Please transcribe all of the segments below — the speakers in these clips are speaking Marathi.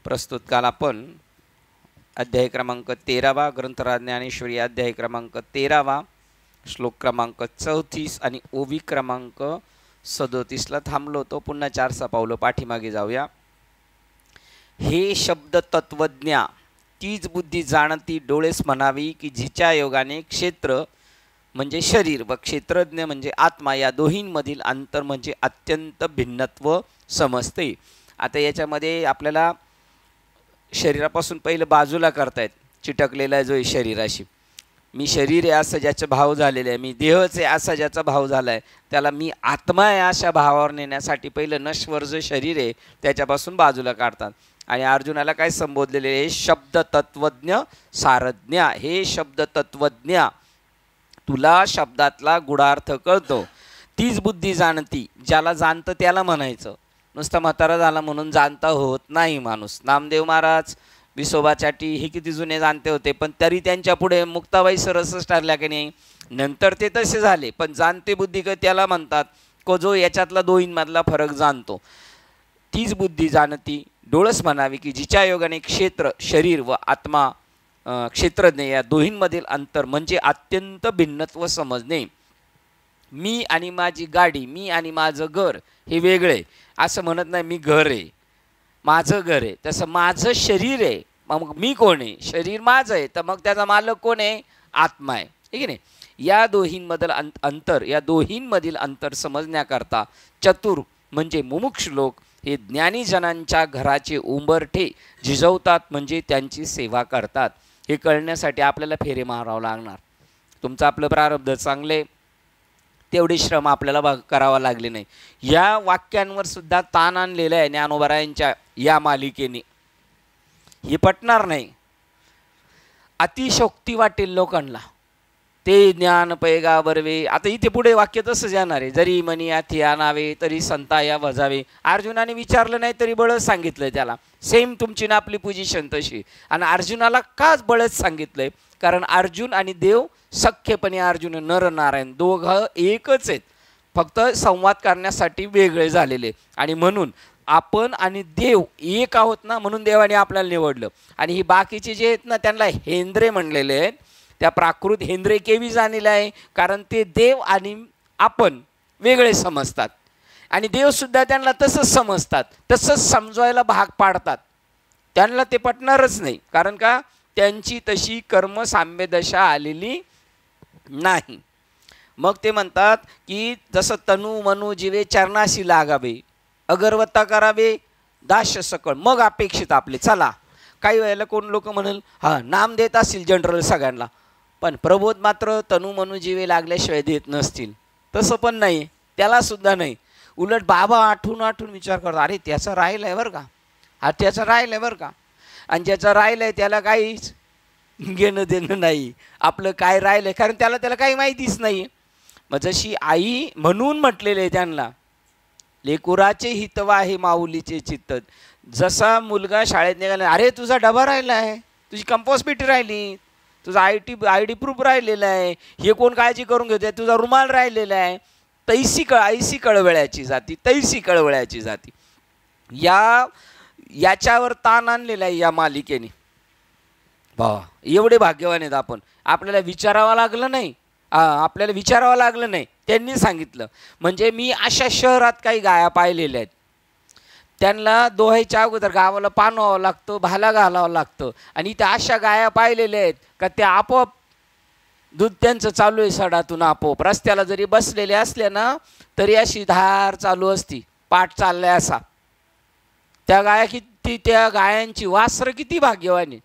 प्रस्तुत काल आपण अध्याय क्रमांक 13 ग्रंथराज ज्ञानेश्वरी अध्याय क्रमांक 13 श्लोक क्रमांक 34 आणि ओवी क्रमांक 37 थांबलो होतो. पुन्हा 4 पावलं पाठीमागे जाऊया. हे शब्द तत्वज्ञा तीच बुद्धी जाणती डोळेस म्हणावी की जिच्या योगाने क्षेत्र म्हणजे शरीर व क्षेत्रज्ञ म्हणजे आत्मा या दोहींमधील अंतर म्हणजे अत्यंत भिन्नत्व समजते. आता याच्यामध्ये आपल्याला शरीरापासून पहिलं बाजूला करतायत चिटकलेला जो आहे शरीराशी. मी शरीर आहे असं ज्याचा भाव झालेला आहे, मी देहच आहे असा ज्याचा भाव झाला आहे, त्याला मी आत्मा आहे अशा भावावर नेण्यासाठी पहिलं नश्वर जे शरीर आहे त्याच्यापासून बाजूला काढतात. आणि अर्जुनाला काय संबोधलेले आहे? शब्द तत्वज्ञ सारज्ञ. हे शब्द तत्वज्ञ, तुला शब्दातला गुढार्थ कळतो, तीच बुद्धी जाणती. ज्याला जाणतं त्याला म्हणायचं. नुसता म्हातारा झाला म्हणून जाणता होत नाही माणूस. नामदेव महाराज, विसोबा चाटी हे किती जुने जाणते होते, पण तरी त्यांच्या पुढे मुक्ताबाई सरसच ठरल्या की नाही. नंतर ते तसे झाले, पण जाणते बुद्धी त्याला म्हणतात को जो याच्यातला दोहींमधला फरक जाणतो. तीच बुद्धी जाणती डोळस म्हणावी की जिच्या योगाने क्षेत्र शरीर व आत्मा क्षेत्रज्ञ या दोहींमधील अंतर म्हणजे अत्यंत भिन्नत्व समजणे. मी आणि माझी गाडी, मी आणि माझं घर हे वेगळे असं म्हणत नाही. मी घर आहे, माझं घर आहे, तसं माझं शरीर आहे. मग मी कोण आहे? शरीर माझं आहे, तर मग त्याचा मालक कोण आहे? आत्मा आहे, ठीक आहे नाही. या दोहींमधील अंतर, या दोहींमधील अंतर समजण्याकरता चतुर म्हणजे मुमुक्ष लोक हे ज्ञानीजनांच्या घराचे उंबरठे झिजवतात, म्हणजे त्यांची सेवा करतात. हे कळण्यासाठी आपल्याला फेरे मारावं लागणार. तुमचं आपलं प्रारब्ध चांगले, तेवढे श्रम आपल्याला करावा लागले नाही. या वाक्यांवर सुद्धा ताण आणलेलं आहे ज्ञानोबरायांच्या या मालिकेने. हे पटणार नाही, अतिशोक्ती वाटेल लोकांना. ते ज्ञान पैगा बरवे. आता इथे पुढे वाक्य तसंच येणार आहे. जरी मनी हाती आणावे तरी संता या वजावे. अर्जुनाने विचारलं नाही तरी बळच सांगितलं त्याला. सेम तुमची ना आपली पोझिशन तशी. आणि अर्जुनाला काच बळच सांगितलंय? कारण अर्जुन आणि देव सख्यपणे, अर्जुन नर नारायण दोघं एकच आहेत, फक्त संवाद करण्यासाठी वेगळे झालेले. आणि म्हणून आपण आणि देव एक आहोत ना, म्हणून देवाने आपल्याला निवडलं. आणि ही बाकीचे जे आहेत ना त्यांना हेंद्रे म्हणलेले आहेत. त्या प्राकृत हेंद्रे केवी जाणलेले आहे, कारण ते देव आणि आपण वेगळे समजतात. आणि देवसुद्धा त्यांना तसंच समजतात, तसंच समजवायला भाग पाडतात. त्यांना ते पटणारच नाही. कारण का? त्यांची तशी कर्मसाम्य दशा आलेली नाही. मग ते म्हणतात की जसं तनु मनु जीवे चरणाशी लागावे, अगरवत्ता करावे दास्य सकळ, मग अपेक्षित आपले. चला, काही वेळेला कोण लोक म्हणाल हां नाम देत असतील जनरल सगळ्यांना, पण प्रबोध मात्र तनु मनु जीवे लागल्याशिवाय देत नसतील. तसं पण नाही, त्यालासुद्धा नाही. उलट बाबा आठवून आठवून विचार करतात, अरे त्याचं राहिलं आहे बरं का, हा त्याचं राहिलं आहे बरं का. आणि ज्याचं राहिलं आहे त्याला काहीच घेणं देणं नाही आपलं काय राहिलं आहे, कारण त्याला काही माहितीच नाही. मग जशी आई म्हणून म्हटलेलं आहे त्यांना, लेकुराचे हितवा हे माऊलीचे चित्त. जसा मुलगा शाळेत निघाला, अरे तुझा डबा राहिला आहे, तुझी कंपोस्ट पेटी राहिली, तुझा आय डी प्रूफ राहिलेला आहे, हे कोण काळजी करून घेते, तुझा रुमाल राहिलेला आहे. ऐसी कळवळ्याची जाती, तैसी कळवळ्याची जाती. याच्यावर ताण आणलेला आहे या मालिकेने. वा, एवढे भाग्यवान आहेत आपण. आपल्याला विचारावं लागलं नाही, त्यांनी सांगितलं. म्हणजे मी अशा शहरात काही गाया पाहिलेल्या आहेत, त्यांना दोहायच्या अगोदर गावाला पाणवावं लागतं, भाला घालावं लागतं. आणि त्या अशा गाया पाहिलेल्या आहेत का त्या आपोआप दूध त्यांचं चालू आहे सडातून आपोआप. रस्त्याला जरी बसलेले असले ना तरी अशी धार चालू असती, पाठ चाललाय असा. त्या गाया किती, त्या गायांची वासरं किती भाग्यवानी.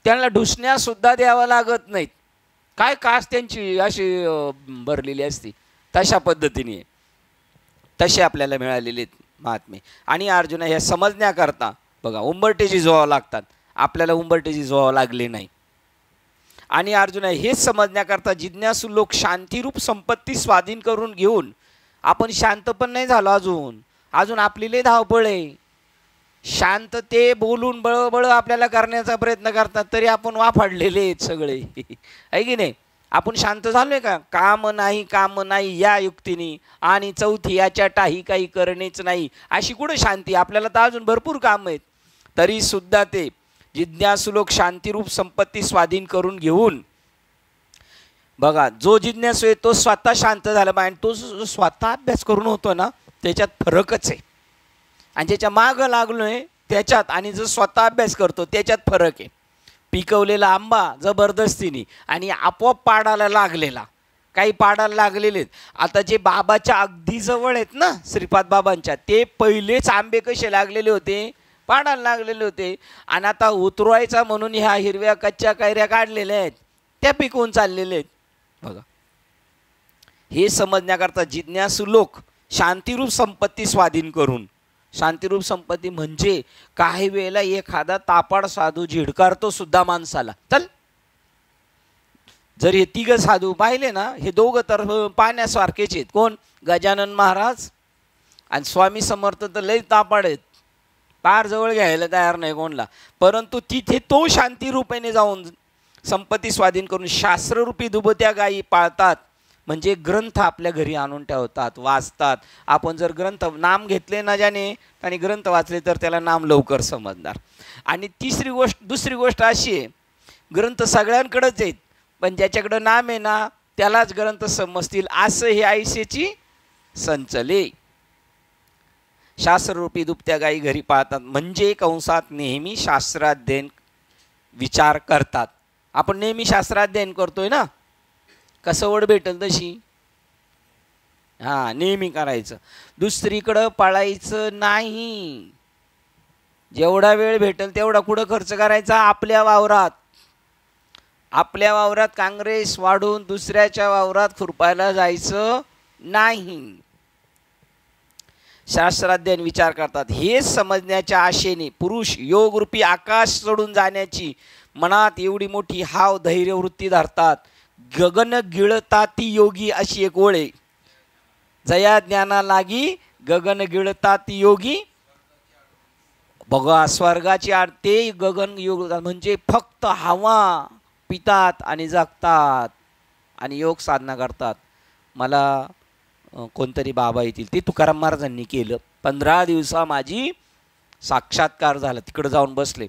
त्यांना ढुसण्यासुद्धा द्यावं लागत नाहीत. काय कास त्यांची अशी भरलेली असती. तशा पद्धतीने तसे आपल्याला मिळालेले महात्मे. आणि अर्जुन हे समजण्याकरता बघा उंबरटे झिजवावं लागतात. आपल्याला उंबरटे झिजवावं लागले नाही. आणि अर्जुन हेच समजण्याकरता जिज्ञासू लोक शांतीरूप संपत्ती स्वाधीन करून घेऊन, आपण शांत पण नाही झालो अजून आपली लय धावपळ आहे. शांत ते बोलून बळबळ आपल्याला करण्याचा प्रयत्न करतात, तरी आपण वाफाडलेले आहेत सगळे, आहे की नाही. आपण शांत झालोय का? काम नाही या युक्तीने. आणि चौथी याच्या टाही काही करणेच नाही, अशी कुठं शांती? आपल्याला तर अजून भरपूर काम आहेत. तरी सुद्धा ते जिज्ञासू लोक शांतिरूप संपत्ती स्वाधीन करून घेऊन, बघा जो जिज्ञासू आहे तो स्वतः शांत झाला पाहिजे, तो स्वतः अभ्यास करून होतो ना त्याच्यात फरकच आहे. आणि ज्याच्या मागं लागलोय त्याच्यात आणि जो स्वतः अभ्यास करतो त्याच्यात फरक आहे. पिकवलेला आंबा जबरदस्तीने आणि आपोआप पाडाला लागलेला, काही पाडाला लागलेले आहेत. आता जे बाबाच्या अगदी जवळ आहेत ना श्रीपाद बाबांच्या, ते पहिलेच आंबे कसे लागलेले होते, पाडाला लागलेले होते. आणि आता उतरवायचा म्हणून ह्या हिरव्या कच्च्या कैऱ्या काढलेल्या आहेत, त्या पिकवून चाललेल्या आहेत. बघा, हे समजण्याकरता जिज्ञासू लोक शांतिरूप संपत्ती स्वाधीन करून, शांतिरूप संपत्ती म्हणजे काही वेळेला एखादा तापाड साधू झिडकारतो सुद्धा माणसाला. चल, जर हे तिघ साधू पाहिले ना, हे दोघं तर पाण्यासारखेच आहेत. कोण? गजानन महाराज आणि स्वामी समर्थ तर लई तापाड आहेत, पार जवळ घ्यायला तयार नाही कोणला. परंतु तिथे तो शांतिरूपेने जाऊन संपत्ती स्वाधीन करून शास्त्ररूपी दुभत्या गायी पाळतात. म्हणजे ग्रंथ आपल्या घरी आणून ठेवतात, वाचतात. आपण जर ग्रंथ नाम घेतले ना ज्याने आणि ग्रंथ वाचले तर त्याला नाम लवकर समजणार. आणि दुसरी गोष्ट अशी आहे, ग्रंथ सगळ्यांकडेच आहेत, पण ज्याच्याकडं नाम आहे ना त्यालाच ग्रंथ समजतील. असं हे आयुष्याची संचले. शास्त्ररूपी दुभत्या गायी घरी पाळतात म्हणजे कंसात नेहमी शास्त्राध्ययन विचार करतात. आपण नेहमी शास्त्राध्ययन करतोय ना, कसं वड भेटेल तशी नेहमी करायचं, दुसरीकडं पळायचं नाही. जेवढा वेळ भेटेल तेवढा कुठं खर्च करायचा? आपल्या वावरात. आपल्या वावरात काँग्रेस वाढून दुसऱ्याच्या वावरात खुरपायला जायचं नाही. शास्त्राध्ययन विचार करतात. हे समजण्याच्या आशेने पुरुष योगरूपी आकाश सोडून जाण्याची मनात एवढी मोठी हाव धैर्य वृत्ती धरतात. गगन गिळता ती योगी अशी एक ओळ आहे. जया ज्ञाना लागी गगन गिळता ती योगी. बघा, स्वर्गाची ते गगन योग म्हणजे फक्त हवा पितात आणि जगतात आणि योग साधना करतात. मला कोणतरी बाबा येतील, ते तुकाराम महाराजांनी केलं. 15 दिवसा माझी साक्षात्कार झाला. तिकडे जाऊन बसले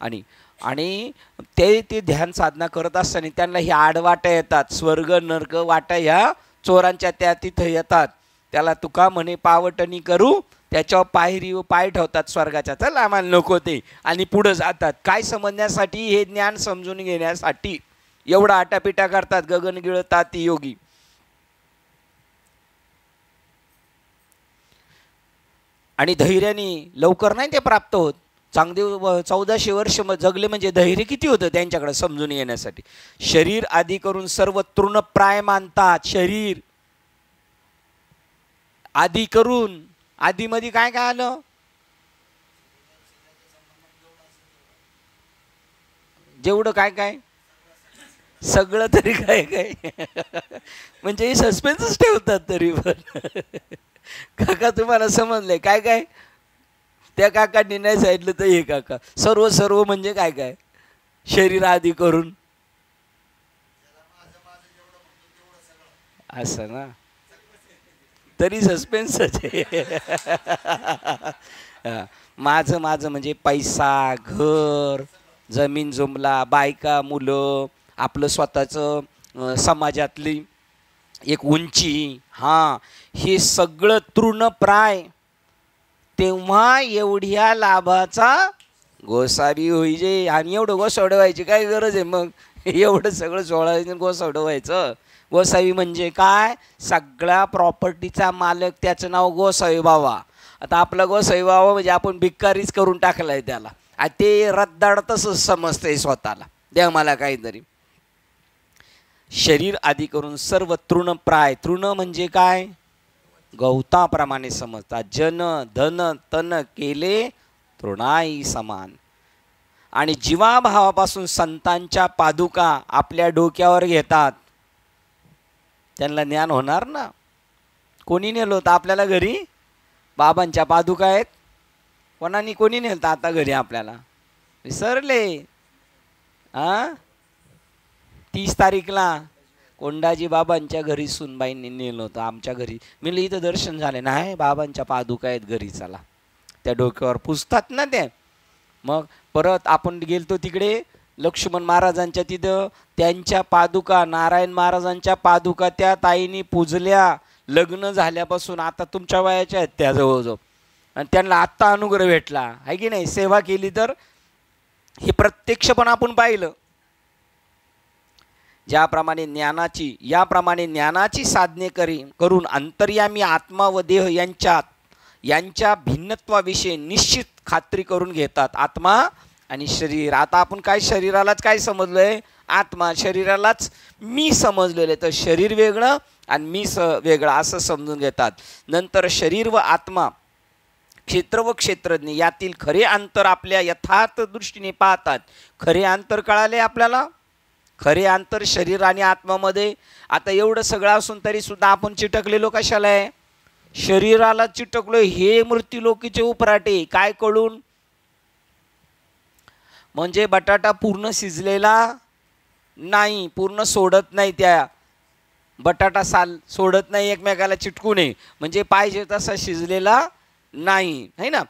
आणि ते ध्यान साधना करत असताना त्यांना ह्या आडवाट्या येतात, स्वर्ग नर्क वाट्या ह्या चोरांच्या त्या तिथं येतात. त्याला तुका म्हणे पावटणी करू, त्याच्यावर पायरी व पाय ठेवतात स्वर्गाच्या. चल आम्हाला नको ते, आणि पुढं जातात. काय समजण्यासाठी? हे ज्ञान समजून घेण्यासाठी एवढा आटापिटा करतात. गगन गिळतात ती योगी. आणि धैर्याने लवकर नाही ते प्राप्त होत. चांगदेव 1400 वर्ष जगले म्हणजे धैर्य किती होतं त्यांच्याकडे समजून येण्यासाठी. शरीर आदी करून सर्व तृणप्राय मानतात. शरीर आदी करून, आदीमध्ये काय काय आलं? जेवढं काय काय सगळं तरी काय काय म्हणजे हे सस्पेन्सच ठेवतात तरी पण. काका तुम्हाला समजलंय काय काय? त्या काकांनी नाही सांगितलं तर हे काका सर्व म्हणजे काय काय? शरीर आदी करून असं ना, तरी सस्पेन्सच आहे. माझं म्हणजे पैसा, घर, जमीन जुमला, बायका, मुलं, आपलं स्वतःचं समाजातली एक उंची, हे सगळं तृणप्राय. तेव्हा एवढ्या लाभाचा गोसावी होईजे. आणि एवढं गोसावडं व्हायची काय गरज आहे मग? एवढं सगळं सोळायचं गोसावडं व्हायचं. गोसावी म्हणजे काय? सगळ्या प्रॉपर्टीचा मालक, त्याचं नाव गोसावी बाबा. आता आपला गोसावी बाबा म्हणजे आपण भिक्कारीच करून टाकलाय त्याला. आणि ते रद्दाड तसंच समजतंय स्वतःला, द्या मला काहीतरी. शरीर आदी करून सर्व तृणप्राय. तृण म्हणजे काय? गवताप्रमाणे समजतात. जन धन तन केले तृणाई समान. आणि जीवाभावापासून संतांच्या पादुका आपल्या डोक्यावर घेतात. त्यांना ज्ञान होणार ना. कोणी नेलं होतं आपल्याला घरी? बाबांच्या पादुका आहेत. कोणी नेलं आता घरी आपल्याला? विसरले? 30 तारीखला कोंडाजी बाबांच्या घरी सुनबाईंनी नेलं होतं. आमच्या घरी मी इथं दर्शन झाले नाही, बाबांच्या पादुका आहेत घरी, चला. त्या डोक्यावर पुसतात ना ते. मग परत आपण गेलतो तिकडे लक्ष्मण महाराजांच्या तिथं, त्यांच्या पादुका, नारायण महाराजांच्या पादुका त्या ताईंनी पूजल्या लग्न झाल्यापासून. आता तुमच्या वयाच्या आहेत त्या जवळजवळ, आणि त्यांना आत्ता अनुग्रह भेटला आहे की नाही. सेवा केली तर हे प्रत्यक्ष पण आपण पाहिलं. ज्याप्रमाणे ज्ञानाची, याप्रमाणे ज्ञानाची साधने करून अंतर्यामी आत्मा व देह यांच्या भिन्नत्वाविषयी निश्चित खात्री करून घेतात. आत्मा आणि शरीर. आता आपण काय शरीरालाच काय समजलोय? आत्मा. शरीरालाच मी समजलेलं आहे. तर शरीर वेगळं आणि मी वेगळं असं समजून घेतात. नंतर शरीर व आत्मा, क्षेत्र व क्षेत्रज्ञ यातील खरे अंतर आपल्या यथार्थ दृष्टीने पाहतात. खरे अंतर कळाले आपल्याला. खरे अंतर शरीर आणि आत्मामध्ये. आता एवढं सगळं असून तरी सुद्धा आपण चिटकलेलो कशाला आहे? शरीराला चिटकलो. हे मृत्यूलोकीचे उपराटे. काय कळून? म्हणजे बटाटा पूर्ण शिजलेला नाही, पूर्ण सोडत नाही, त्या बटाटा साल सोडत नाही एकमेकाला चिटकू नये, म्हणजे पाहिजे तसा शिजलेला नाही, है ना.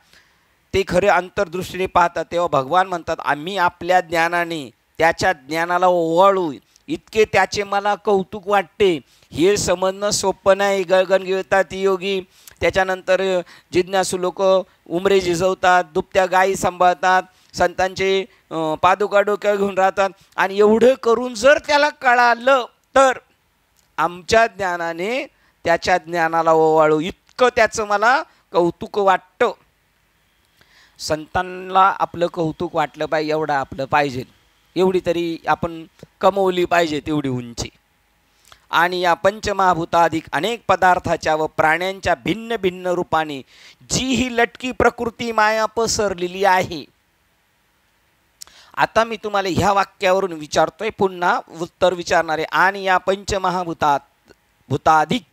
ते खरे अंतर्दृष्टीने पाहतात. तेव्हा भगवान म्हणतात, आम्ही आपल्या ज्ञानाने त्याच्या ज्ञानाला ओवाळू इतके त्याचे मला कौतुक वाटते. हे समजणं सोपं नाही. गगन गिळतात योगी, त्याच्यानंतर जिज्ञासू लोक उमरे झिजवतात, दुभत्या गायी सांभाळतात, संतांचे पादुका डोक्यावर घेऊन राहतात. आणि एवढं करून जर त्याला कळालं तर आमच्या ज्ञानाने त्याच्या ज्ञानाला ओवाळू इतकं त्याचं मला कौतुक वाटतं. संतांना आपलं कौतुक वाटलं पाहिजे, एवढं आपलं पाहिजे, एवढी तरी आपण कमवली पाहिजे तेवढी उंची. आणि या पंचमहाभूताधिक अनेक पदार्थाच्या व प्राण्यांच्या भिन्न भिन्न रूपाने जी ही लटकी प्रकृती माया पसरलेली आहे. आता मी तुम्हाला ह्या वाक्यावरून विचारतोय, पुन्हा उत्तर विचारणारे. आणि या भूताधिक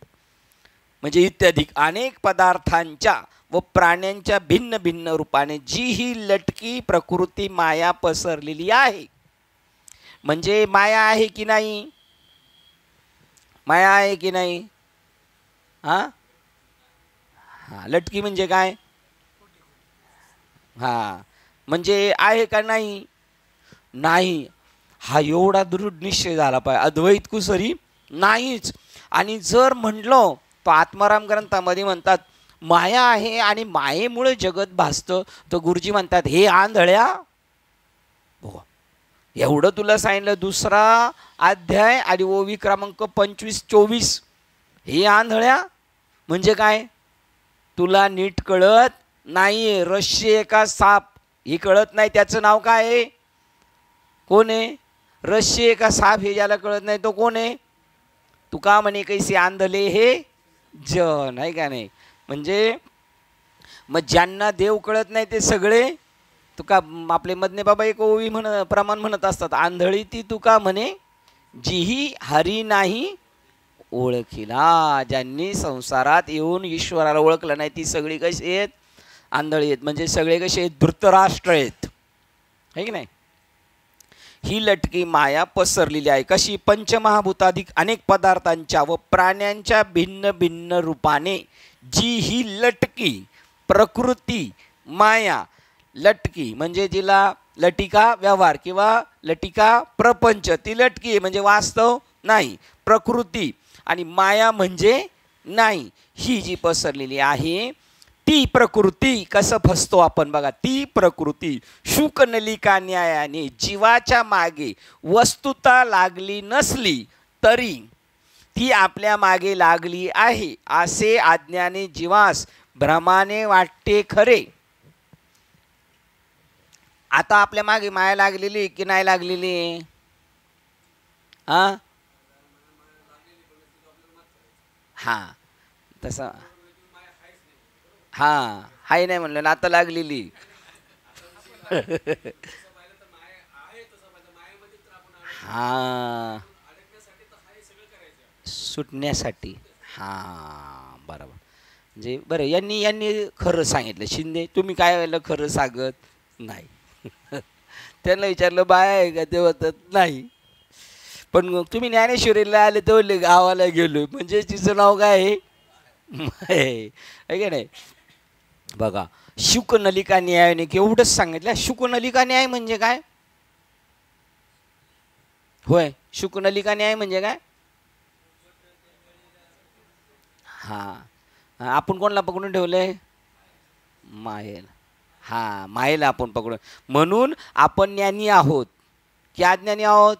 म्हणजे इत्याधिक अनेक पदार्थांच्या व प्राण्यांच्या भिन्न भिन्न रूपाने जी ही लटकी प्रकृती माया पसरलेली आहे. म्हणजे माया आहे की नाही? माया आहे की नाही? हां हां, लटकी म्हणजे काय? हां, म्हणजे आहे का नाही? नाही. हा एवढा दृढ निश्चय झाला पाहिजे. अद्वैत कुसरी नाहीच. आणि जर म्हणलो तो आत्माराम ग्रंथामध्ये म्हणतात माया आहे आणि मायेमुळे जगत भासतं, तर गुरुजी म्हणतात हे आंधळ्या, एवढं तुला सांगितलं. दुसरा अध्याय आणि ओवी क्रमांक 25-24. हे आंधळ्या म्हणजे काय? तुला नीट कळत नाही. रश्य का साप हे कळत नाही, त्याचं नाव काय आहे? कोण आहे? रश्य का साप हे ज्याला कळत नाही तो कोण आहे? तुका म्हणे कैसे आंधले हे जन, आहे का नाही? म्हणजे मग ज्यांना देव कळत नाही ते सगळे तुका, आपले मधने बाबा एक ओवी प्रमाण म्हणत असतात, आंधळी ती तुका म्हणे जीही हरी नाही ओळखीला. ज्यांनी संसारात येऊन ईश्वराला ओळखलं नाही ती सगळी कशी आहेत? आंधळी आहेत. म्हणजे सगळे कसे आहेत? धृतराष्ट्र आहेत, है की नाही. ही लटकी माया पसरलेली आहे. कशी? पंचमहाभूताधिक अनेक पदार्थांच्या व प्राण्यांच्या भिन्न भिन्न रूपाने जी ही लटकी प्रकृती माया, लटकी म्हणजे जिला लटिका व्यवहार किंवा लटिका प्रपंच, ती लटकी आहे म्हणजे वास्तव नाही. प्रकृती आणि माया म्हणजे नाही. ही जी पसरलेली आहे ती प्रकृती कसं फसतो आपण बघा. ती प्रकृती शुकनलिका न्यायाने जीवाच्या मागे वस्तुता लागली नसली तरी ती आपल्या मागे लागली आहे असे अज्ञानी जीवास भ्रमाने वाटते खरे. आता आपल्या मागे माया लागलेली की नाही लागलेली? हां हां, तसं हां, हाय नाही म्हणलं ना, आता लागलेली. हां, सुटण्यासाठी. हां, बरोबर. म्हणजे बरं, यांनी खरं सांगितलं. शिंदे तुम्ही काय व्हायला खरं सांगत नाही. त्यांना विचारलं बाय आहे का? ते होतात नाही. पण तुम्ही ज्ञानेश्वरीला आले तर बोलले गावाला गेलो, म्हणजे तिचं नाव काय आहे का नाही? बघा, शुकनलिका न्यायाने एवढंच सांगितलं. शुकनलिका न्याय म्हणजे काय? होय, शुकनलिका न्याय म्हणजे काय? हा, आपण कोणाला पकडून ठेवलंय? मायेला. हा, मायेला आपण पकडून. म्हणून आपण ज्ञानी आहोत की अज्ञानी आहोत?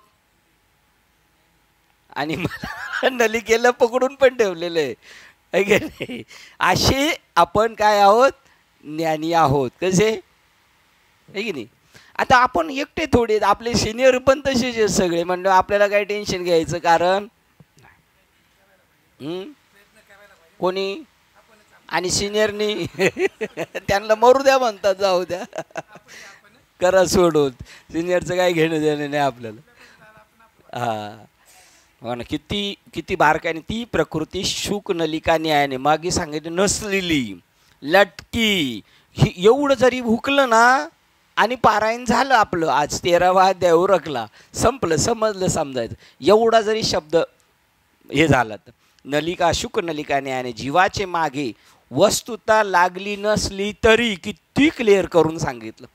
आणि मला नलिकेला पकडून पण ठेवलेलं आहे की नाही? असे आपण काय आहोत? ज्ञानी आहोत. कसे आहे की नाही? आता आपण एकटे थोडे, आपले सिनियर पण तसेच आहेत सगळे, म्हणजे आपल्याला काही टेन्शन घ्यायचं कारण कोणी? आणि सिनियरनी त्यांना मरू द्या म्हणतात, जाऊ द्या, करा सोडून. सिनियरचं काय घेणं देणं नाही आपल्याला. हा, हो ना. किती किती बारकाईने ती प्रकृती शुक नलिका न्यायाने मागे सांगितली. नसलेली, लटकी, ही एवढं जरी हुकलं ना आणि पारायण झालं आपलं, आज 13वा अध्याय उरकला, संपलं, समजलं, समजायचं. एवढा जरी शब्द हे झाला तर नलिका, शुक नलिका न्यायाने जीवाचे मागे वस्तुता लागली नसली तरी किती क्लिअर करून सांगितलं.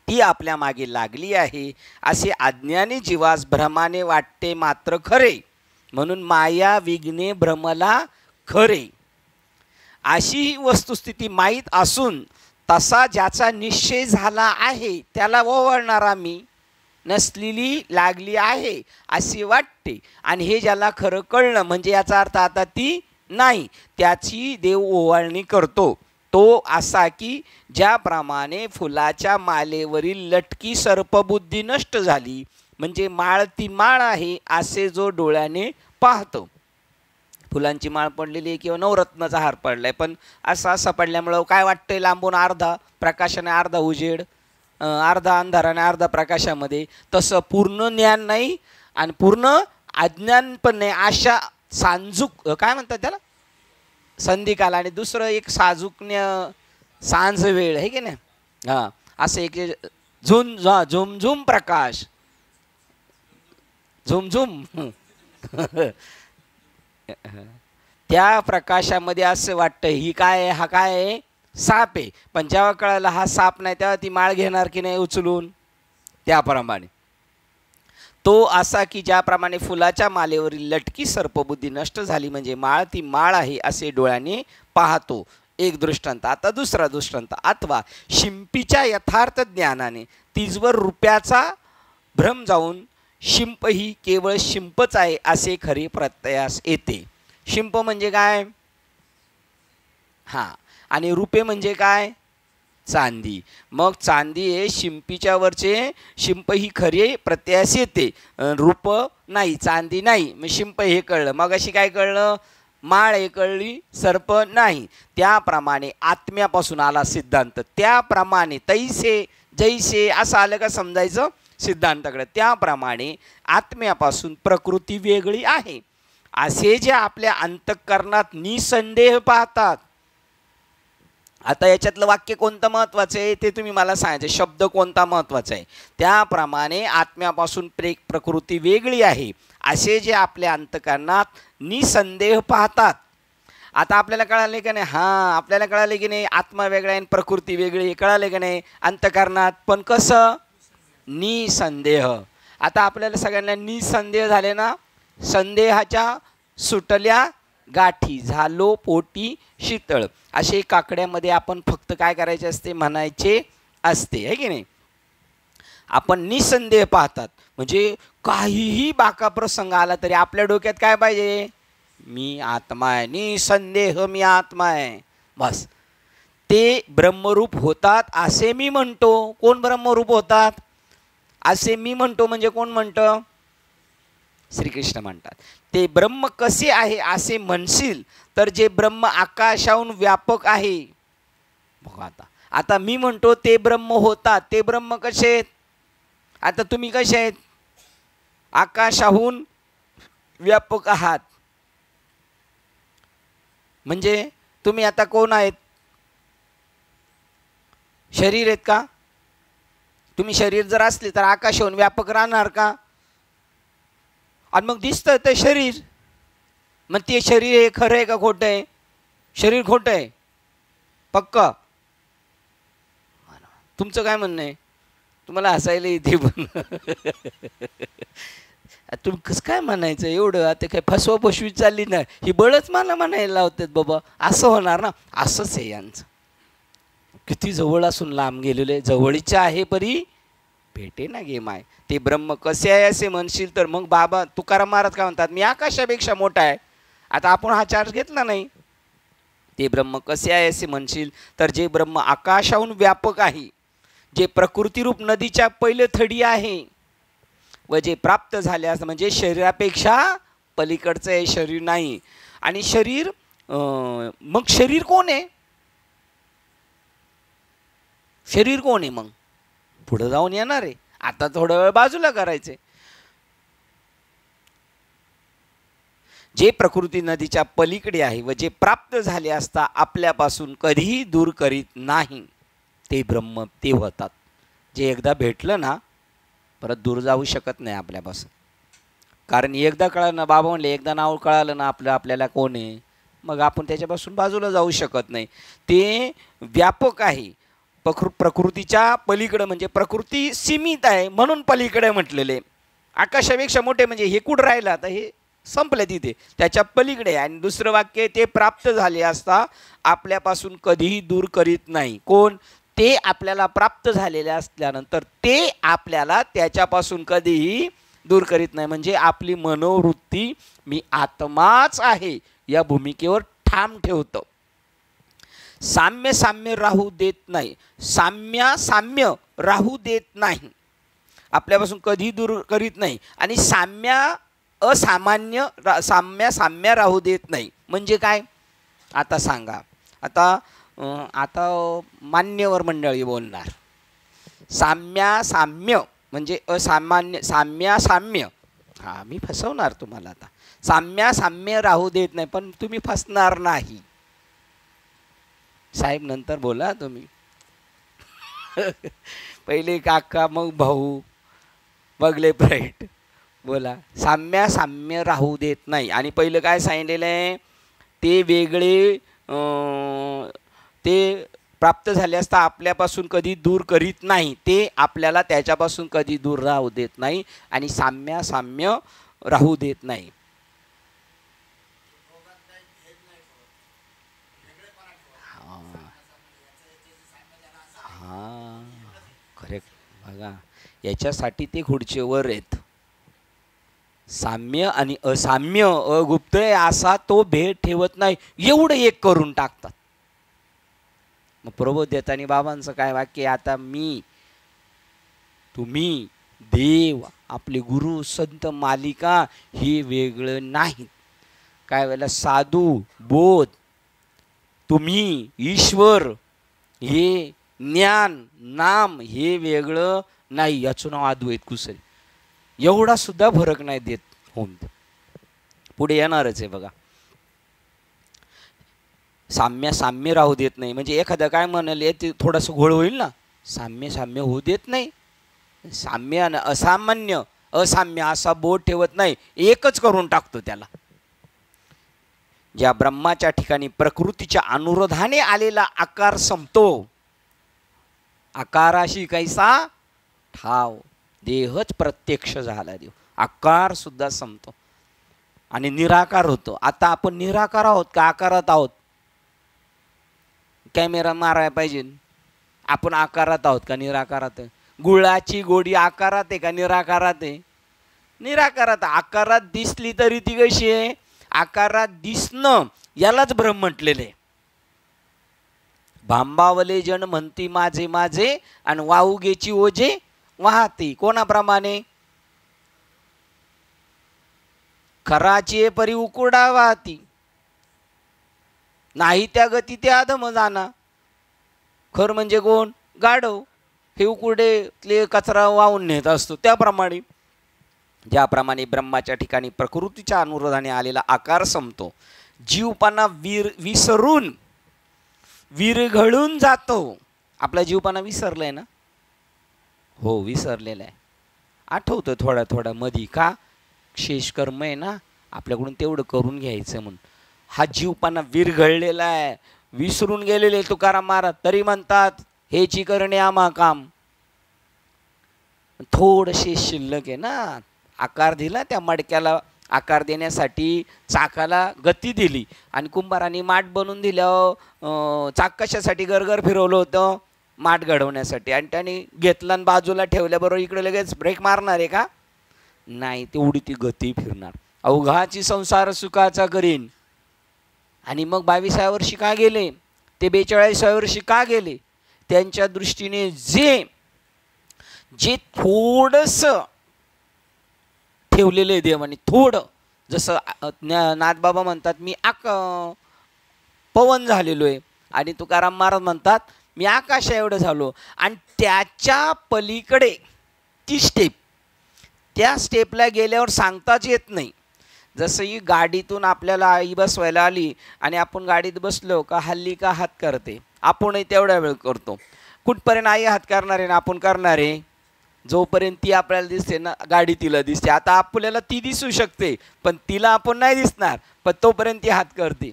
ती आपल्या मागे लागली आहे असे अज्ञानी जीवास भ्रमाने वाटते मात्र खरे, म्हणून माया विघ्ने भ्रमला खरे. अशी ही वस्तुस्थिती माहीत असून तसा ज्याचा निश्चय झाला आहे त्याला ओवाळणारा मी नसलेली लागली आहे असे वाटते, आणि हे ज्याला खरं कळलं म्हणजे याचा अर्थ आता ती नाही, त्याची देव ओवाळणी करतो. तो असा की ज्याप्रमाणे फुलाच्या मालेवरील लटकी सर्पबुद्धी नष्ट झाली, म्हणजे माळ ती माळ आहे असे जो डोळ्याने पाहतो. फुलांची माळ पडलेली आहे किंवा नवरत्नाचा हार पडलाय, पण असा पडल्यामुळं काय वाटतंय? लांबून अर्धा प्रकाशाने अर्धा उजेड, अर्धा अंधाराने अर्धा प्रकाशामध्ये. तसं पूर्ण ज्ञान नाही आणि पूर्ण अज्ञान पण नाही, अशा सांजूक, काय म्हणतात त्याला, संधिकाल, आणि दुसरं एक साजूकन्य सांज वेळ आहे की नाही. हां, असं एक झुमझुम प्रकाश, झुमझुम त्या प्रकाशामध्ये असं वाटतं ही काय आहे, हा काय आहे? साप आहे. पण जेव्हा कळालं हा साप नाही, तेव्हा ती माळ घेणार की नाही उचलून? त्याप्रमाणे तो असा की ज्याप्रमाणे फुलाच्या मालेवरील लटकी सर्पबुद्धी नष्ट झाली, म्हणजे माळ ती माळ आहे असे डोळ्याने पाहतो. एक दृष्टांत. आता दुसरा दृष्टांत. अथवा शिंपीच्या यथार्थ ज्ञानाने तिजवर रुपयाचा भ्रम जाऊन शिंप ही केवळ शिंपच आहे असे खरे प्रत्ययास येते. शिंप म्हणजे काय? हां, आणि रुपे म्हणजे काय? चांदी. मग चांदी हे शिंपीच्या वरचे, शिंप ही खरे प्रत्ययास येते, रूप नाही, चांदी नाही. मग शिंप हे कळलं. मग अशी काय कळलं? माळ हे कळली, सर्प नाही. त्याप्रमाणे आत्म्यापासून आला सिद्धांत. त्याप्रमाणे तैसे जैसे असं आलं का समजायचं सिद्धांताकडे. त्याप्रमाणे आत्म्यापासून प्रकृती वेगळी आहे असे जे आपल्या अंतःकरणात निसंदेह पाहतात. आता याच्यातलं वाक्य कोणतं महत्त्वाचं आहे ते तुम्ही मला सांगायचं, शब्द कोणता महत्त्वाचा आहे. त्याप्रमाणे आत्म्यापासून प्रकृती वेगळी आहे असे जे आपल्या अंतःकरणात निसंदेह पाहतात. आता आपल्याला कळाले का नाही? हां, आपल्याला कळाले की नाही? आत्मा वेगळा आहे आणि प्रकृती वेगळी, कळाले का नाही अंतःकरणात? पण कसं? निसंदेह. आता आपल्याला सगळ्यांना निसंदेह झाले ना. संदेहाच्या सुटल्या गाठी, झालो पोटी शीतळ, असे काकड्यामध्ये आपण फक्त काय करायचे असते? म्हणायचे असते, आहे की नाही. आपण निसंदेह पाहतात म्हणजे काहीही बाका प्रसंग आला तरी आपल्या डोक्यात काय पाहिजे? मी आत्मा आहे, निसंदेह मी आत्मा आहे, बस. ते ब्रह्मरूप होतात असे मी म्हणतो. कोण ब्रह्मरूप होतात असे मी म्हणतो म्हणजे कोण म्हणतं? श्रीकृष्ण म्हणतात. ते ब्रह्म कसे आहे असे म्हणशील तर जे ब्रह्म आकाशाहून व्यापक आहे. बघा आता मी म्हणतो ते ब्रह्म होतात, ते ब्रह्म कसे आहेत? आता तुम्ही कसे आहेत? आकाशाहून व्यापक आहात. म्हणजे तुम्ही आता कोण आहेत? शरीर आहेत का? तुम्ही शरीर जर असले तर आकाशाहून व्यापक राहणार का? आणि मग दिसतं ते शरीर, मग ते शरीर हे खरं आहे का खोटं आहे? शरीर खोटं आहे पक्का. तुमचं काय म्हणणं आहे? तुम्हाला हसायला येते पण तुम्ही कसं काय म्हणायचं एवढं? आता काय फसवा फसवी चालली ना, ही बळच मला म्हणायला लावतात बाबा. असं होणार ना? असंच आहे यांचं. किती जवळ असून लांब गेलेले. जवळीच्या आहे परी भेटे ना गे माय. ते ब्रह्म कसे आहे असे म्हणशील तर मग बाबा तुकाराम महाराज काय म्हणतात, मी आकाशापेक्षा मोठा आहे. आता आपण हा चार्ज घेतला नाही. ते ब्रह्म कसे आहे असे म्हणशील तर जे ब्रह्म आकाशाहून व्यापक आहे, जे प्रकृतीरूप नदीच्या पहिले थडी आहे व जे प्राप्त झाल्यास म्हणजे शरीरापेक्षा पलीकडचं हे शरीर नाही. आणि शरीर मग शरीर कोण आहे? शरीर कोण आहे मग? पुढे जाऊन येणार आहे. आता थोडा वेळ बाजूला करायचे. जे प्रकृती नदीच्या पलीकडे आहे व जे प्राप्त झाले असता आपल्यापासून कधीही दूर करीत नाही, ते ब्रह्म ते होतात. जे एकदा भेटलं ना परत दूर जाऊ शकत नाही आपल्यापासून. कारण एकदा कळलं ना, बाबा म्हणले एकदा नाव कळालं ना आपल्याला कोण आहे, मग आपण त्याच्यापासून बाजूला जाऊ शकत नाही. ते व्यापक आहे. प्रकृतीच्या पलीकडे म्हणजे प्रकृती सीमित आहे म्हणून पलीकडे म्हटलेले. आकाशापेक्षा मोठे म्हणजे हे कुठं राहिलं? आता हे संपलं तिथे, त्याच्या पलीकडे. आणि दुसरं वाक्य, ते प्राप्त झाले असता आपल्यापासून कधीही दूर करीत नाही. कोण? ते आपल्याला प्राप्त झालेले असल्यानंतर ते आपल्याला त्याच्यापासून कधीही दूर करीत नाही. म्हणजे आपली मनोवृत्ती मी आत्माच आहे या भूमिकेवर ठाम ठेवतं. साम्य साम्य राहू देत नाही. साम्य राहू देत नाही, आपल्यापासून कधी दूर करीत नाही. आणि साम्य राहू देत नाही म्हणजे काय? आता सांगा. आता मान्यवर मंडळी बोलणार. साम्य म्हणजे असामान्य. साम्य हा मी फसवणार तुम्हाला. आता साम्य राहू देत नाही, पण तुम्ही फसणार नाही साहेब. नंतर बोला तुम्ही. पहिले काका, मग भाऊ, मग लेफ्ट. बोला. साम्य राहू देत नाही. आणि पहिलं काय सांगितलेलं आहे? ते वेगळे, ते प्राप्त झाले असता आपल्यापासून कधी दूर करीत नाही. ते आपल्याला त्याच्यापासून कधी दूर राहू देत नाही. आणि साम्य राहू देत नाही. हां, करेक्ट. बघा, याच्यासाठी ते खुर्चीवर आहेत. साम्य आणि असाम्य, अगुप्त असा तो भेद ठेवत नाही, एवढं एक करून टाकतात. मग प्रबोध देताना बाबांचं काय वाक्य? आता मी, तुम्ही, देव, आपले गुरु, संत, मालिका हे वेगळं नाही. काय वेळेला साधू, बोध, तुम्ही, ईश्वर, हे ज्ञान, नाम हे वेगळं नाही. याचं नाव अद्वैत कुशल. एवढा सुद्धा फरक नाही देत होऊन. पुढे येणारच आहे बघा. साम्य राहू देत नाही म्हणजे एखादं काय म्हणाले ते थोडंसं घोळ होईल ना. साम्य होऊ देत नाही. साम्य आणि असाम्य असा बोध ठेवत नाही, एकच करून टाकतो त्याला. ज्या ब्रह्माच्या ठिकाणी प्रकृतीच्या अनुरोधाने आलेला आकार संपतो, आकाराशी कैसा ठाव, देहच प्रत्यक्ष झाला. देव आकार सुद्धा संपतो आणि निराकार होतो. आता आपण निराकार आहोत का आकारात आहोत? कॅमेरा मारायला पाहिजे. आपण आकारात आहोत का निराकारात? गुळाची गोडी आकारात आहे का निराकारात आहे? निराकारात. आकारात दिसली तरी ती कशी आहे? आकारात दिसणं यालाच ब्रह्म म्हटलेले. भांबावले जण म्हणती माझे माझे आणि वाहुगेची ओझे वाहती. कोणाप्रमाणे? खराची परी उकुडा वाहती, नाही त्या गती त्या अधम जाना. खर म्हणजे कोण? गाढव. हे उकुडेतले कचरा वाहून नेत असतो. त्याप्रमाणे ज्याप्रमाणे ब्रह्माच्या ठिकाणी प्रकृतीच्या अनुरोधाने आलेला आकार संपतो, जीवपणा विसरून विरघळून जातो. आपला जीवपणा विसरलाय ना? हो, विसरलेला आहे. आठवतं थोडा थोडा मधी. का? शेष कर्म आहे ना आपल्याकडून, तेवढं करून घ्यायचं म्हणून हा जीवपणा विरघळलेला आहे, विसरून गेलेले तुकाराम महाराज. तरी म्हणतात हेची करणे आम्हा काम. थोडसे शिल्लक आहे ना, आकार दिला त्या मडक्याला, आकार देण्यासाठी चाकाला गती दिली आणि कुंभारांनी माठ बनवून दिल्यावर चाक कशासाठी गरगर फिरवलं होतं, माठ घडवण्यासाठी. आणि त्याने घेतला आणि बाजूला ठेवल्याबरोबर इकडे लगेच ब्रेक मारणार आहे का? नाही, तेवढी ती गती फिरणार. अवघाची संसार सुखाचा करीन. आणि मग 22व्या वर्षी का गेले ते, 42व्या वर्षी का गेले? त्यांच्या दृष्टीने जे जे थोडंसं ठेवलेलं आहे देवाने, थोडं, जसं नाथबाबा म्हणतात मी पवन झालेलो आहे, आणि तुकाराम महाराज म्हणतात मी आकाशा एवढं झालो. आणि त्याच्या पलीकडे ती स्टेप, त्या स्टेपला गेल्यावर सांगताच येत नाही. जसं ही गाडीतून आपल्याला आई बसवायला आली आणि आपण गाडीत बसलो का हल्ली का हात करते, आपणही तेवढा वेळ करतो. कुठपर्यंत आई हात करणार आहे ना आपण करणार आहे, जोपर्यंत ती आपल्याला दिसते ना, गाडी तिला दिसते. आता आपल्याला ती दिसू शकते पण तिला आपण नाही दिसणार, पण तोपर्यंत ती हात करते.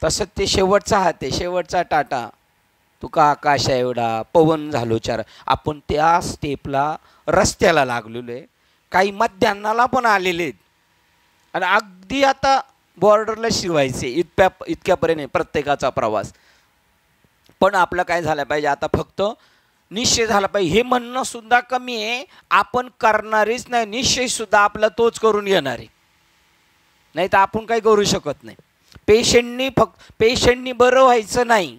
तसंच ते शेवटचा हात आहे, शेवटचा टाटा, तुका आकाशा एवढा पवन झालो चार. आपण त्या स्टेपला रस्त्याला लागलेलो आहे, काही मध्यान्नाला पण आलेले आहेत आणि अगदी आता बॉर्डरला शिवायचे इतक्यापर्यंत प्रत्येकाचा प्रवास. पण आपलं काय झालं पाहिजे, आता फक्त निश्चय झाला पाहिजे. हे म्हणणं सुद्धा कमी आहे, आपण करणारेच नाही, निश्चयसुद्धा आपला तोच करून येणार आहे, नाही तर आपण काही करू शकत नाही. पेशंटनी बरं व्हायचं नाही,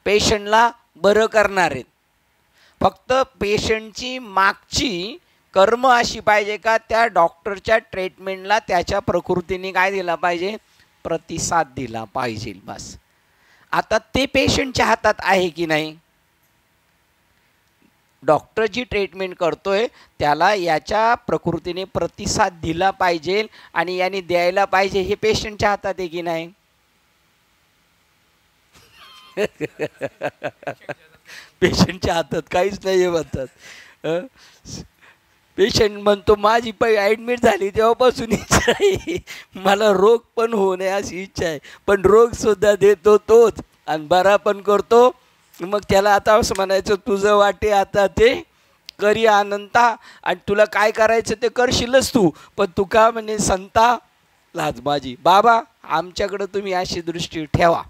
पेशंटला बरं करणार आहेत. फक्त पेशंटची मागची कर्म अशी पाहिजे का त्या डॉक्टरच्या ट्रीटमेंटला त्याच्या प्रकृतीने काय दिला पाहिजे, प्रतिसाद दिला पाहिजे, बस. आता ते पेशंटच्या हातात आहे की नाही. डॉक्टर जी ट्रीटमेंट करतोय त्याला याच्या प्रकृतीने प्रतिसाद दिला पाहिजे आणि याने द्यायला पाहिजे, हे पेशंटच्या हातात आहे की नाही. पेशंटच्या हातात काहीच नाही आहे म्हणतात. पेशंट म्हणतो माझी ॲडमिट झाली तेव्हापासून इच्छा आहे, मला रोग पण होऊ नये अशी इच्छा आहे, पण रोगसुद्धा देतो तोच आणि बरा पण करतो. मग त्याला आता असं म्हणायचं तुझं वाटे आता ते करी अनंता, आणि तुला काय करायचं ते करशीलच तू, पण तू का म्हणे संता लाज माझी. बाबा आमच्याकडं तुम्ही अशी दृष्टी ठेवा,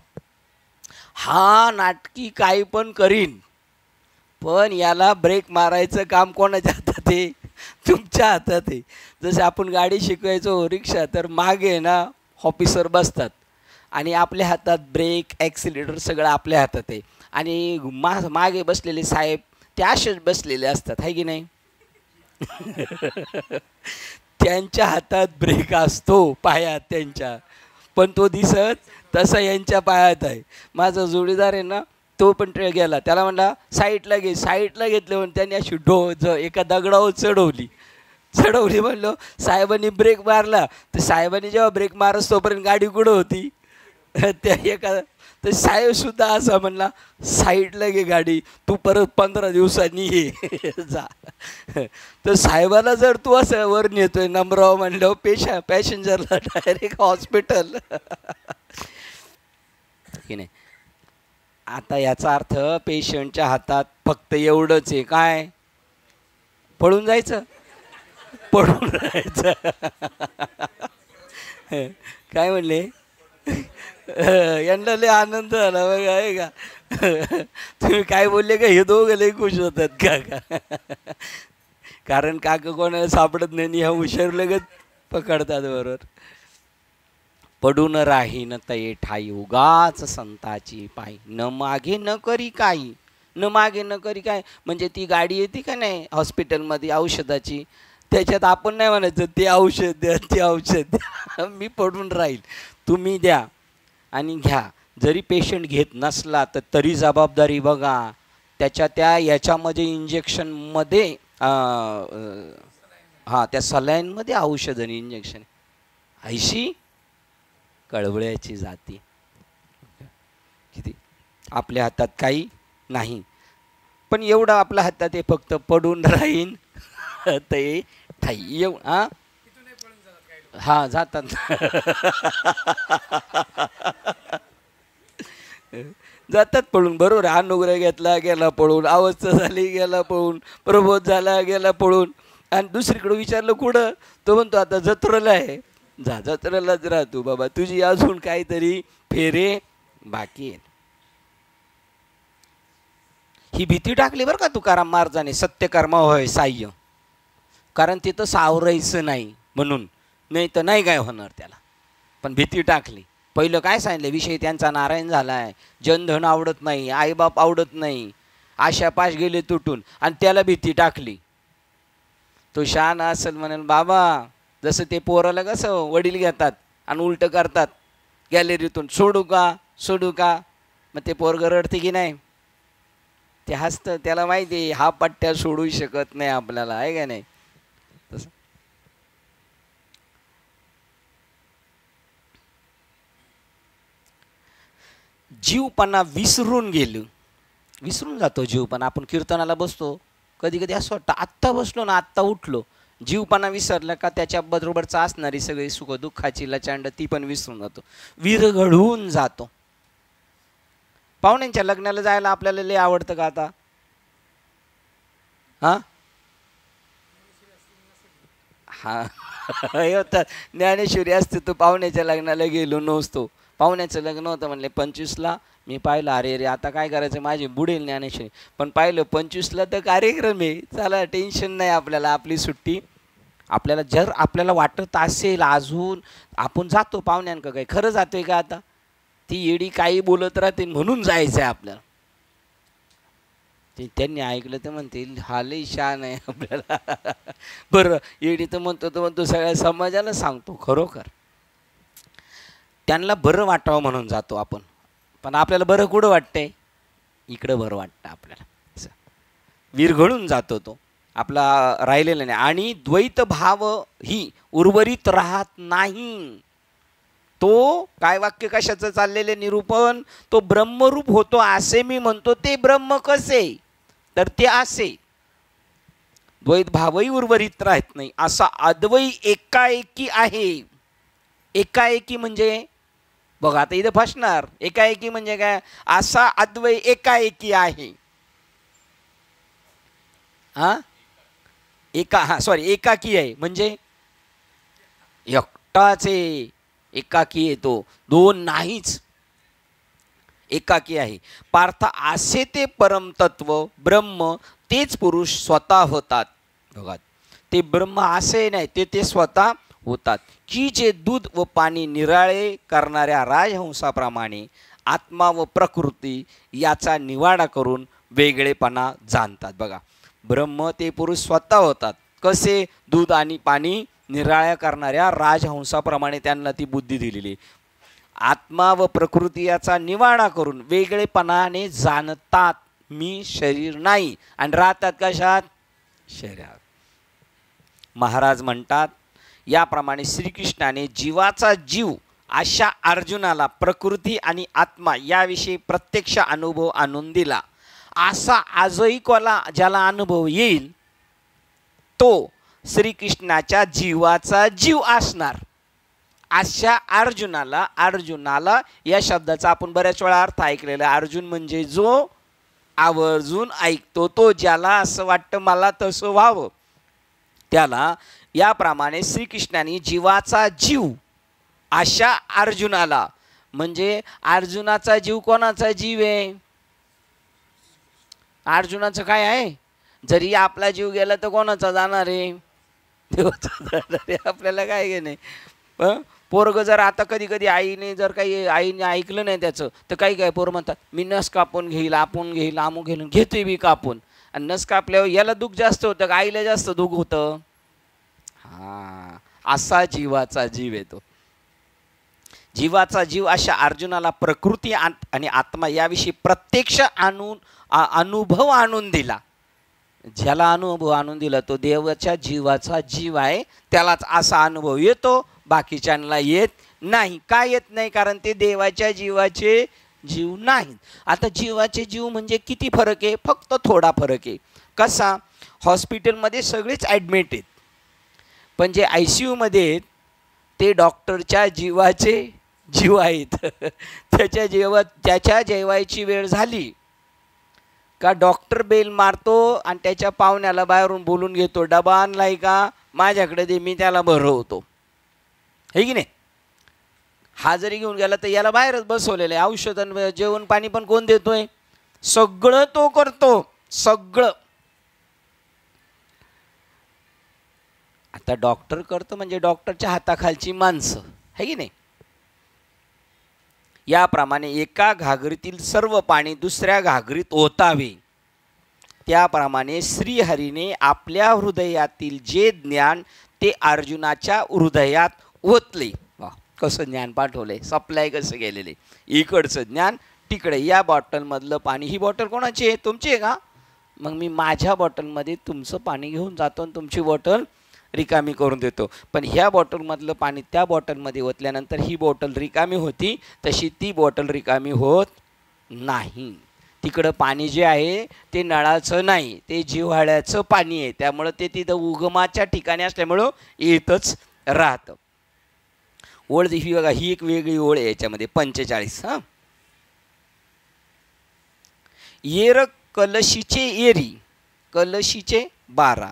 हा नाटकी काही पण करीन, पण याला ब्रेक मारायचं काम कोणाच्या हातात आहे, तुमच्या हातात आहे. जसं आपण गाडी शिकवायचो रिक्षा, तर मागे ना ऑफिसर बसतात आणि आपल्या हातात ब्रेक ॲक्सिलेटर सगळं आपल्या हातात आहे, आणि मागे बसलेले साहेब ते असेच बसलेले असतात, आहे की नाही. त्यांच्या हातात ब्रेक असतो पायात त्यांच्या, पण तो दिसत तसा यांच्या पायात आहे. माझा जोडीदार आहे ना, तो पण ट्रेन गेला, त्याला म्हणला साईडला घे, साईडला घेतलं म्हणून त्यांनी अशी एका दगडावर चढवली म्हणलं. साहेबांनी ब्रेक मारला, तर साहेबांनी जेव्हा ब्रेक मारस तोपर्यंत गाडी कुठं होती, त्या तर साहेबसुद्धा असा म्हणला साईडला घे गाडी, तू परत 15 दिवसांनी ये जा. तर साहेबाला जर तू असं वर नेतोय नम्राव म्हणलं पॅसेंजरला डायरेक्ट हॉस्पिटल की नाही. आता याचा अर्थ पेशंटच्या हातात फक्त एवढंच आहे, काय पळून जायचं, पळून राहायचं. काय म्हणले, यांना लय आनंद झाला बघा, आहे का. तुम्ही काय बोलले का, हे दोघं लय खुश होतात का. कारण काका कोणाला सापडत नाही, ह्या हुशार लगत पकडतात बरोबर. पडून राहीन तये ठाई उगाच संताची पायी, न मागे न करी काही, न मागे न करी काय. म्हणजे ती गाडी येते का नाही हॉस्पिटलमध्ये औषधाची, त्याच्यात आपण नाही म्हणायचं ते औषध द्या, ते औषध द्या, मी पडून राहील, तुम्ही द्या आणि घ्या. जरी पेशंट घेत नसला तर तरी जबाबदारी बघा, त्याच्या त्या याच्यामध्ये इंजेक्शनमध्ये हां त्या सलाईनमध्ये औषध आणि इंजेक्शन ऐशी कळवळ्याची जाती. किती आपल्या हातात काही नाही, पण एवढं आपल्या हातात आहे फक्त पडून राहीन ते ठाई. हां जातात. जातात पळून. बरोबर, अनुग्रह घेतला गेला पळून, अवस्था झाली गेला पळून, प्रबोध झाला गेला पळून. आणि दुसरीकडे विचारलं कुठं, तो म्हणतो आता जत्रेला आहे. जा, जत्रेलाच राहतो बाबा, तुझी अजून काहीतरी फेरे बाकी आहेत. ही भीती टाकली बरं का तुकाराम महाराजांनी, सत्यकर्म होय साह्य. कारण तिथं सावरायचं नाही म्हणून, नाही तर नाही काय होणार त्याला. पण भीती टाकली. पहिलं काय सांगितलं, विषय त्यांचा नारायण झाला आहे, जनधन आवडत नाही, आईबाप आवडत नाही, आशापाश गेले तुटून, आणि त्याला भीती टाकली. तो शहाणा असेल म्हणेल, बाबा जसं ते पोराला कसं वडील घेतात आणि उलटं करतात गॅलरीतून, सोडू का सोडू का, मग ते पोरग रडते की नाही, ते हसतं. त्याला माहिती आहे हा पट्ट्या सोडू शकत नाही आपल्याला, आहे का नाही. तसं जीवपणा विसरून गेलो, विसरून जातो जीवपणा. आपण कीर्तनाला बसतो, कधी कधी असं वाटतं आत्ता बसलो ना आत्ता उठलो. जीवपणा विसरला का त्याच्याबरोबरच असणारी सगळी सुख दुःखाची लचांड ती पण विसरून जातो, विरघळून जातो. पाहुण्यांच्या लग्नाला जायला आपल्याला लय आवडतं का आता? हां हां होतं. ज्ञानेश्वरी असते तो पाहुण्याच्या लग्नाला गेलो नसतो. पाहुण्याचं लग्न होतं म्हणले 25ला. मी पाहिलं, अरे रे आता काय करायचं, माझी बुडेल ज्ञानेश्वरी. पण पाहिलं 25ला तर कार्यक्रम आहे, चला टेन्शन नाही आपल्याला, आपली सुट्टी. आपल्याला जर आपल्याला वाटत असेल अजून, आपण जातो पाहुण्यांका. काय खरं जातोय का आता? ती येडी काही बोलत राहते म्हणून जायचं आहे आपल्याला. ते त्यांनी ऐकलं तर म्हणतील हा लय शान आहे आपल्याला. बरं, येडी तर म्हणतो सगळ्या समाजाला सांगतो. खरोखर त्यांना बरं वाटावं म्हणून जातो आपण. पण आपल्याला बरं कुठं वाटतंय? इकडं बरं वाटतं आपल्याला. असं विरघळून जातो तो आपला राहिलेला नाही. आणि द्वैत भाव ही उर्वरित राहत नाही. तो काय वाक्य कशाचं चाललेले निरूपण, तो ब्रह्मरूप होतो असे मी म्हणतो. ते ब्रह्म कसे, तर ते असे द्वैत भावही उर्वरित राहत नाही, असा अद्वै एकाएकी आहे. एकाएकी म्हणजे बघा आता इथं फसणार. एकाएकी म्हणजे काय? असा अद्वै एकाएकी आहे. एकाकी आहे म्हणजे एकटाच आहे, एकाकी आहे तो, दोन नाहीच, एकाकी आहे. पार्थ असे ते परमतत्व ब्रह्म तेच पुरुष स्वतः होतात. बघा ते ब्रह्म असे नाही, ते स्वतः होतात की जे दूध व पाणी निराळे करणाऱ्या राजहंसाप्रमाणे आत्मा व प्रकृती याचा निवाडा करून वेगळेपणा जाणतात. बघा ब्रह्म ते पुरुष स्वतः होतात. कसे? दूध आणि पाणी निराळ्या करणाऱ्या राजहंसाप्रमाणे त्यांना ती बुद्धी दिलेली. आत्मा व प्रकृती याचा निवाडा करून वेगळेपणाने जाणतात. मी शरीर नाही, आणि राहतात कशात? शरीरात. महाराज म्हणतात याप्रमाणे श्रीकृष्णाने जीवाचा जीव अशा अर्जुनाला प्रकृती आणि आत्मा याविषयी प्रत्यक्ष अनुभव आणून दिला. असा आजही कोला ज्याला अनुभव येईल तो श्रीकृष्णाच्या जीवाचा जीव असणार. अशा अर्जुनाला या शब्दाचा आपण बऱ्याच वेळा अर्थ ऐकलेला. अर्जुन म्हणजे जो आवर्जून ऐकतो, तो ज्याला असं वाटतं मला तसं व्हावं, त्याला याप्रमाणे श्रीकृष्णाने जीवाचा जीव अशा अर्जुनाला, म्हणजे अर्जुनाचा जीव कोणाचा जीव आहे? अर्जुनाचं काय आहे? जरी आपला जीव गेला तर कोणाचा जाणार आहे? देवाचा जाणार आहे. आपल्याला काय घे नाही. पोरग जर आता कधी कधी आईने ऐकलं नाही त्याचं, तर काही पोरं म्हणतात मी नस कापून घेईल, आपण घेईल, आमू घेईल, घेतोय बी कापून. आणि नस कापल्यावर याला दुःख जास्त होतं का आईला जास्त दुःख होतं? असा जीवाचा जीव येतो. जीवाचा जीव अशा अर्जुनाला प्रकृती आणि आत्मा याविषयी प्रत्यक्ष अनुभव आणून दिला. ज्याला अनुभव आणून दिला तो देवाच्या जीवाचा जीव आहे, त्यालाच असा अनुभव येतो, बाकीच्यांना येत नाही. का येत नाही? कारण ते देवाच्या जीवाचे जीव नाहीत. आता जीवाचे जीव म्हणजे किती फरक आहे? फक्त थोडा फरक आहे. कसा? हॉस्पिटलमध्ये सगळेच ॲडमिट आहेत, पण जे ICU मध्ये आहेत ते डॉक्टरच्या जीवाचे जीव आहेत. त्याच्या जेवायची वेळ झाली का डॉक्टर बेल मारतो आणि त्याच्या पाहुण्याला बाहेरून बोलून घेतो, डबा आणलाय का, माझ्याकडे दे, मी त्याला भरवतो. हे की नाही? हा जरी घेऊन गेला तर याला बाहेरच बसवलेलं आहे. औषध आणि जेवण पाणी पण कोण देतोय? सगळं तो करतो, सगळं. आता डॉक्टर करतो म्हणजे डॉक्टरच्या हाताखालची माणसं, है की नाही? याप्रमाणे एका घागरीतील सर्व पाणी दुसऱ्या घागरीत ओतावे, त्याप्रमाणे श्रीहरीने आपल्या हृदयातील जे ज्ञान ते अर्जुनाच्या हृदयात ओतले. वा, कसं ज्ञान पाठवलंय, सप्लाय कसं गेलेले. इकडचं ज्ञान तिकडे. या बॉटलमधलं पाणी, ही बॉटल कोणाची आहे? तुमची आहे का? मग मी माझ्या बॉटलमध्ये तुमचं पाणी घेऊन जातो आणि तुमची बॉटल रिकामी करून देतो. पण ह्या बॉटलमधलं पाणी त्या बॉटलमध्ये ओतल्यानंतर ही बॉटल रिकामी होती, तशी ती बॉटल रिकामी होत नाही. तिकडं पाणी जे आहे ते नळाचं नाही, ते जिव्हाळ्याचं पाणी आहे. त्यामुळं ते तिथं उगमाच्या ठिकाणी असल्यामुळं येतच राहतं. ओळ ही बघा, ही एक वेगळी ओळ आहे याच्यामध्ये 45. हां, येर कलशीचे येरी, कलशीचे 12,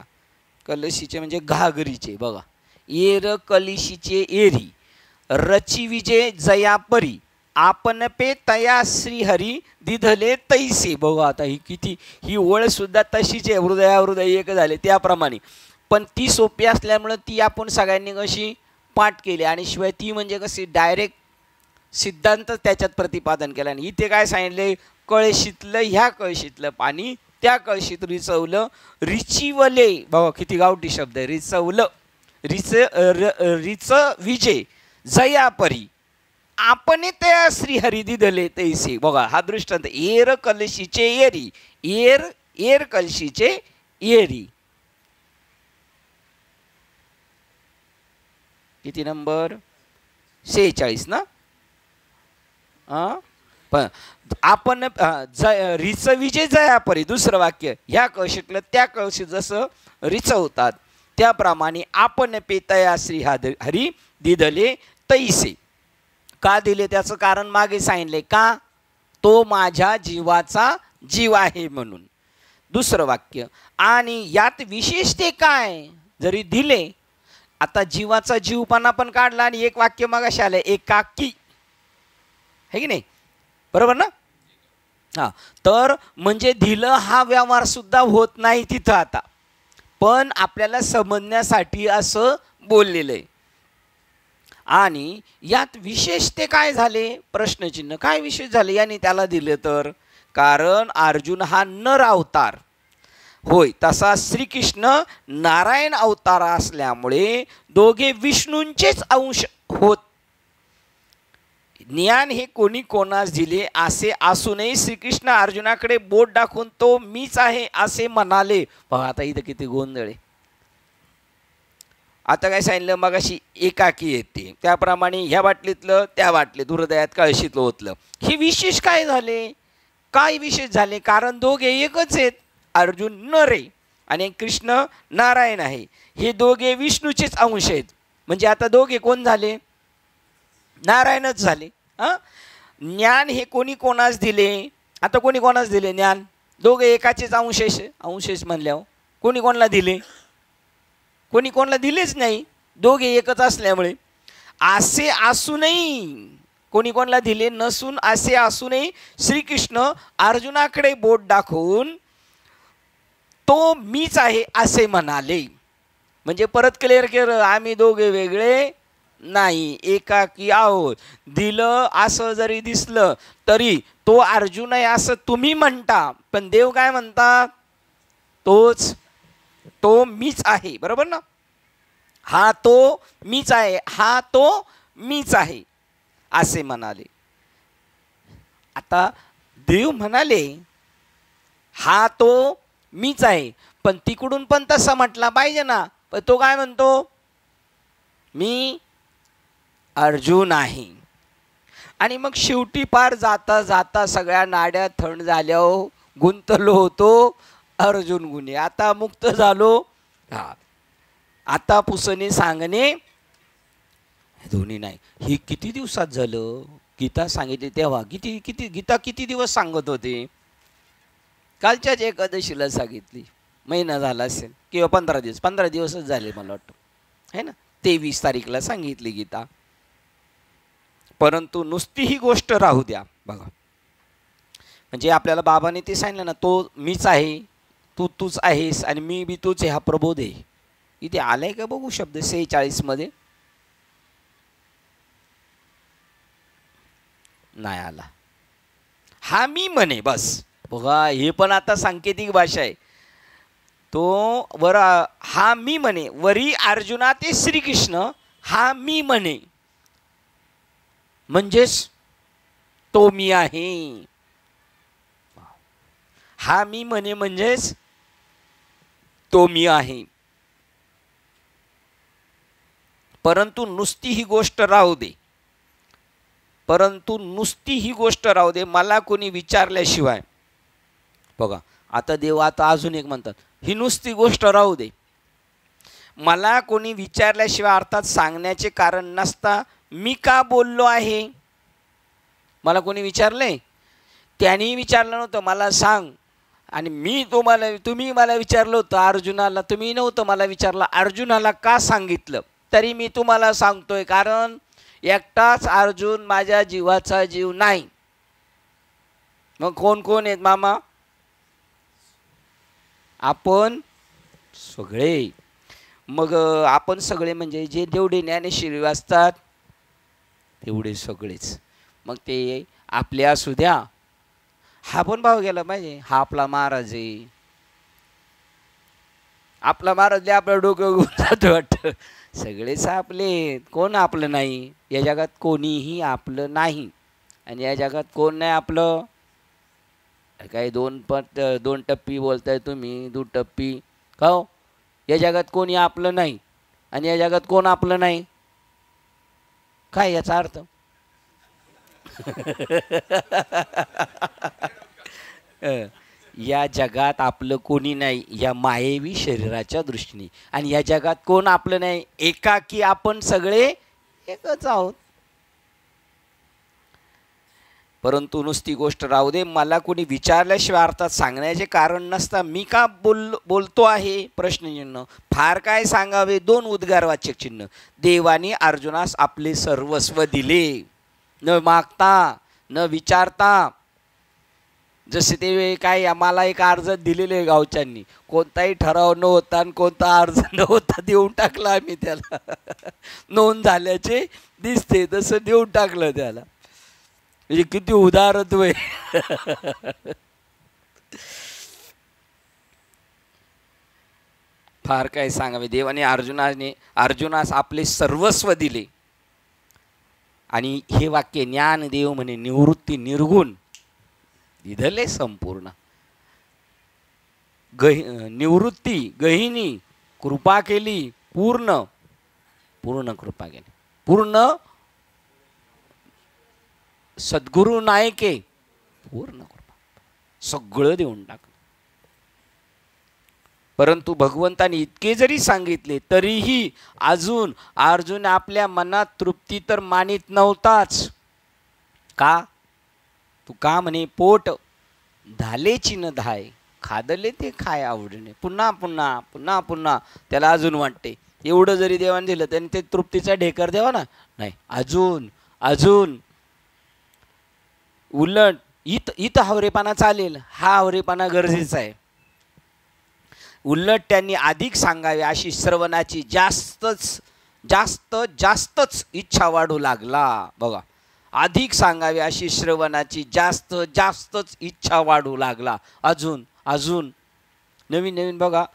कलशीचे म्हणजे घागरीचे. बघा, येर कलशीचे एरी, रची विजे जयापरी, आपण पे तया श्रीहरी दिधले तैसे. बघा आता ही किती, ही ओळ सुद्धा तशीच आहे, हृदय एक झाले त्याप्रमाणे. पण ती सोपी असल्यामुळं ती आपण सगळ्यांनी कशी पाठ केली. आणि शिवाय ती म्हणजे कशी डायरेक्ट सिद्धांत त्याच्यात प्रतिपादन केला. आणि इथे काय सांगितले? कळशीतलं, ह्या कळशीतलं पाणी त्या कळशीत रिचवलं, रिचिवले. बघा किती गावठी शब्द आहे, रिचवलं. रिच विजे जयापरी, आपण त्या श्रीहरी दिधले तैसे. बघा हा दृष्टांत. येर कलशीचे येरी, येर कलशीचे येरी. किती नंबर? 46 ना? पण आपण रिच विजय जयापरी. दुसरं वाक्य, ह्या कळशीतलं त्या कळशीत जसं रिचवतात त्याप्रमाणे आपण पेतया श्री हरी दिधले तैसे. का दिले त्याचं कारण मागे सांगितले. का? तो माझ्या जीवाचा जीव आहे म्हणून. दुसरं वाक्य, आणि यात विशेष ते काय? जरी दिले, आता जीवाचा जीवपणा पण काढला. आणि एक वाक्य मगाशी आलं, एकाकी, है की नाही? बरोबर ना? हां, तर म्हणजे दिलं हा व्यवहार सुद्धा होत नाही तिथं आता, पण आपल्याला समजण्यासाठी असं बोललेलं आहे. आणि यात विशेष ते काय झाले? प्रश्नचिन्ह. काय विशेष झाले याने त्याला दिले तर? कारण अर्जुन हा नर अवतार होय, तसा श्रीकृष्ण नारायण अवतार असल्यामुळे दोघे विष्णूंचेच अंश होत. ज्ञान हे कोणी कोणास दिले असे असूनही श्रीकृष्ण अर्जुनाकडे बोट दाखवून तो मीच आहे असे म्हणाले. बघा आता इथं किती गोंधळ आहे. आता काय सांगितलं मगाशी? एकाकी येते, त्याप्रमाणे ह्या बाटलीतलं त्या बाटलीत, हृदयात कळशीतलं ओतलं. हे विशेष काय झाले? काय विशेष झाले? कारण दोघे एकच आहेत. अर्जुन नर आहे आणि कृष्ण नारायण आहे. हे दोघे विष्णूचेच अंश आहेत. म्हणजे आता दोघे कोण झाले? नारायणच झाले. ज्ञान हे कोणी कोणास दिले? आता कोणी कोणास दिले ज्ञान? दोघे एकाचेच अंशेश म्हणल्यावर कोणी कोणाला दिले? कोणी कोणाला दिलेच नाही, दोघे एकच असल्यामुळे. असे असूनही कोणी कोणाला दिले नसून, असे असूनही श्रीकृष्ण अर्जुनाकडे बोट दाखवून तो मीच आहे असे म्हणाले. म्हणजे परत क्लिअर केलं, आम्ही दोघे वेगळे नाही, एकाकी आहोत. दिलं असं जरी दिसलं तरी तो अर्जुन आहे असं तुम्ही म्हणता, पण देव काय म्हणतात? तो मीच आहे. बरोबर ना? हा तो मीच आहे, हा तो मीच आहे असे म्हणाले. आता देव म्हणाले हा तो मीच आहे, पण तिकडून पण तसं म्हटला पाहिजे ना. पण तो काय म्हणतो? मी अर्जुन आहे. आणि मग शेवटी पार जाता जाता सगळ्या नाड्या थंड झाल्यावर गुंतलो होतो अर्जुन गुन्हे. आता मुक्त झालो. हा, आता पुसणे सांगणे दोन्ही नाही. ही किती दिवसात झालं गीता सांगितली तेव्हा? किती किती गीता किती दिवस सांगत होते? कालच्याच एकादशीला सांगितली. महिना झाला असेल किंवा 15 दिवस, 15 दिवसच झाले मला वाटतं, है ना. 23 तारीखला सांगितली गीता. परंतु नुसती ही गोष्ट राहू द्या. बघा, म्हणजे आपल्याला बाबाने ते सांगितलं ना, तो मीच आहे, तूच आहेस आणि मी बी तूच आहे, हा प्रबोध आहे. इथे आलाय का बघू शब्द 46 मध्ये? नाही आला. हा मी म्हणे, बस. बघा, हे पण आता सांकेतिक भाषा आहे. तो वर हा मी म्हणे, वरी अर्जुना ते श्रीकृष्ण हा मी म्हणे, म्हणजेच तो मी आहे. हा मी म्हणे म्हणजेच तो मी आहे. परंतु नुसती ही गोष्ट राहू दे, परंतु नुसती ही गोष्ट राहू दे, मला कोणी विचारल्याशिवाय. बघा, आता देव आता अजून एक म्हणतात, ही नुसती गोष्ट राहू दे, मला कोणी विचारल्याशिवाय, अर्थात सांगण्याचे कारण नसता मी का बोललो आहे. मला कोणी विचारले? त्यांनी विचारलं नव्हतं, मला सांग. आणि तुम्ही मला विचारलं होतं अर्जुनाला, तुम्ही नव्हतं मला विचारलं अर्जुनाला का सांगितलं, तरी मी तुम्हाला सांगतोय, कारण एकटाच अर्जुन माझ्या जीवाचा जीव नाही. मग कोण कोण आहेत मामा? आपण सगळे. मग आपण सगळे म्हणजे जे जेवढे ज्ञानेश्वरी वाचतात तेवढे सगळेच. मग ते आपले असू द्या, हा पण भाव गेला पाहिजे, हा आपला महाराज आहे, आपला महाराज आपलं डोकं जातं वाटतं. सगळेच आपले, कोण आपलं नाही या जगात? कोणीही आपलं नाही. आणि या जगात कोण नाही आपलं? काही दोन टप्पी बोलताय तुम्ही, दुटप्पी का हो? या जगात कोणी आपलं नाही. आणि या जगात कोण आपलं नाही, काय याचा अर्थ? या जगात आपलं कोणी नाही या मायेवी शरीराच्या दृष्टीने. आणि या जगात कोण आपलं नाही, एकाकी आपण सगळे एकच आहोत. परंतु नुसती गोष्ट राहू दे, मला कोणी विचारल्याशिवाय, अर्थात सांगण्याचे कारण नसता मी का बोलतो आहे? प्रश्नचिन्ह. फार काय सांगावे? 2 उद्गारवाचक चिन्ह. देवाने अर्जुनास आपले सर्वस्व दिले, न मागता न विचारता. जसे ते काय मला एक अर्ज दिलेले गावच्यांनी, कोणताही ठराव नव्हता आणि कोणता अर्ज नव्हता, देऊन टाकला आम्ही त्याला. नोंद झाल्याचे दिसते तसं देऊन टाकलं त्याला. म्हणजे किती उदारत्व आहे. फार काय सांगावे. देवाने अर्जुनास आपले सर्वस्व दिले. आणि हे वाक्य ज्ञानदेव म्हणे निवृत्ती निर्गुण दिधले संपूर्ण. निवृत्ती गहिनी कृपा केली, पूर्ण कृपा केली, पूर्ण सद्गुरु नायके पूर्ण कृपा, सगळं देऊन टाकलं. परंतु भगवंताने इतके जरी सांगितले तरीही अजून अर्जुन आपल्या मनात तृप्ती तर मानित नव्हताच. का? तू का म्हणे, पोट धालेची न धाय, खादले ते खाय आवडणे. पुन्हा पुन्हा पुन्हा पुन्हा त्याला अजून वाटते. एवढं जरी देवाने दिलं त्याने ते तृप्तीचा ढेकर द्यावा ना, नाही, अजून अजून. उलट इथं हावरेपणा चालेल, हा हावरेपणा गरजेचा आहे. उलट त्यांनी अधिक सांगावे अशी श्रवणाची जास्तच इच्छा वाढू लागला. बघा, अधिक सांगावे अशी श्रवणाची जास्तच इच्छा वाढू लागला. अजून नवीन. बघा,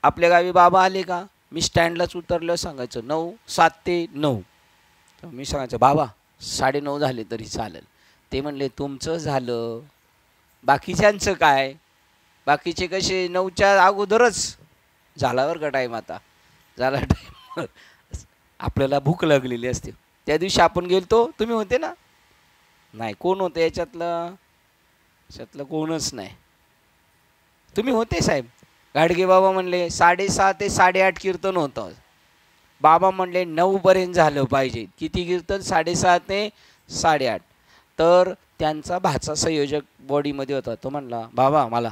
आपल्या गावी बाबा आले का, मी स्टँडलाच उतरलं सांगायचं 7 ते 9. तर मी सांगायचं बाबा 9:30 झाले तरी चालेल. ते म्हणले तुमचं झालं, बाकीच्यांचं काय? बाकीचे कसे 9च्या अगोदरच झाला बरं का टाईम. आता झाला टाईम. आपल्याला भूक लागलेली असते. त्या दिवशी आपण गेलतो, तुम्ही होते ना? नाही, कोण होते याच्यातलं कोणच नाही. तुम्ही होते साहेब. गाडगे बाबा म्हणले 7:30 ते 8:30 कीर्तन होतं. बाबा म्हणले 9 पर्यंत झालं पाहिजे. किती कीर्तन? 7:30 ते 8:30. तर त्यांचा भाचा संयोजक बॉडीमध्ये होता. तो म्हणला बाबा मला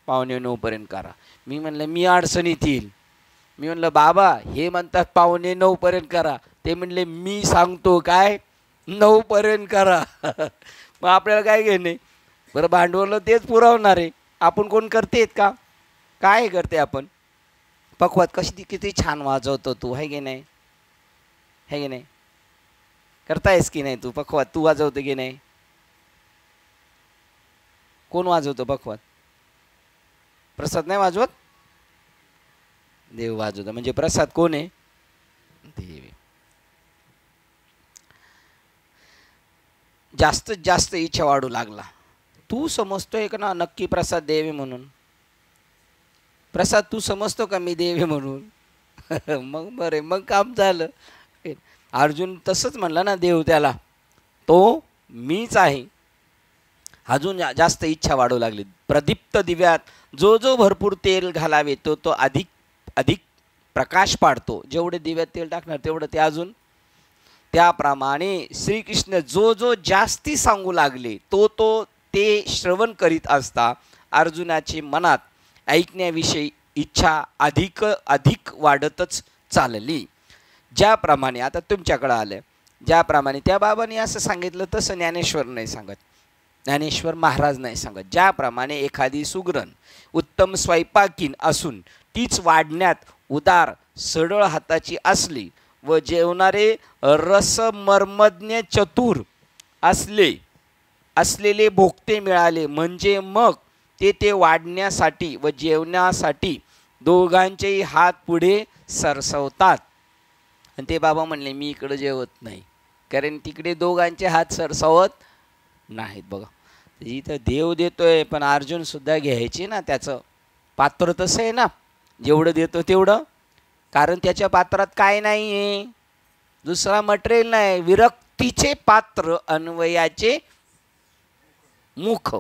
8:45 पर्यंत करा. मी म्हणलं मी अडचणीत येईल. मी म्हणलं बाबा हे म्हणतात 8:45 पर्यंत करा. ते म्हणले मी सांगतो काय 9 पर्यंत करा. मग आपल्याला काय घेणे? बरं भांडवलं तेच पुरवणार आहे. आपण कोण करतेत का? काय करते आपण? पखवात कशी किती छान वाजवतो तू, आहे की नाही? आहे की नाही? करतायस की नाही तू पखवात? तू वाजवतो की नाही? कोण वाजवतो पखवात? प्रसाद नाही वाजवत? देव वाजवतो. म्हणजे प्रसाद कोण आहे? देव. जास्तीत जास्त इच्छा वाढू लागला. तू समजतोय का ना नक्की प्रसाद देव आहे म्हणून? प्रसाद तू समजतो का मी देव आहे म्हणून? मग बरे, मग काम झालं. अर्जुन तसंच म्हणला ना देव त्याला, तो मीच आहे. अजून जास्त इच्छा वाढू लागली. प्रदीप्त दिव्यात जो जो भरपूर तेल घालावे तो तो अधिक अधिक प्रकाश पाडतो. जेवढे दिव्यात तेल टाकणार तेवढं ते अजून. त्याप्रमाणे श्रीकृष्ण जो जो जास्ती सांगू लागले तो तो ते श्रवण करीत असता अर्जुनाची मनात ऐकण्याविषयी इच्छा अधिक अधिक वाढतच चालली. ज्याप्रमाणे आता तुमच्याकडं आलं, ज्याप्रमाणे त्या बाबांनी असं सांगितलं तसं ज्ञानेश्वर नाही सांगत, ज्ञानेश्वर महाराज नाही सांगत. ज्याप्रमाणे एखादी सुगरण उत्तम स्वयंपाकीन असून तीच वाढण्यात उदार सरळ हाताची असली व जेवणारे रसमर्मज्ञ चतुर असलेले भोक्ते मिळाले म्हणजे मग ते वाढण्यासाठी व जेवण्यासाठी दोघांचेही हात पुढे सरसवतात. आणि ते बाबा म्हणले मी इकडं जेवत नाही, कारण तिकडे दोघांचे हात सरसवत नाहीत. बघा इथं देव देतोय पण अर्जुन सुद्धा घ्यायचे ना, त्याचं पात्र तसं आहे ना, जेवढं देतो तेवढं. कारण त्याच्या पात्रात काय नाही आहे, दुसरा मटेरियल नाही. विरक्तीचे पात्र अन्वयाचे मुख.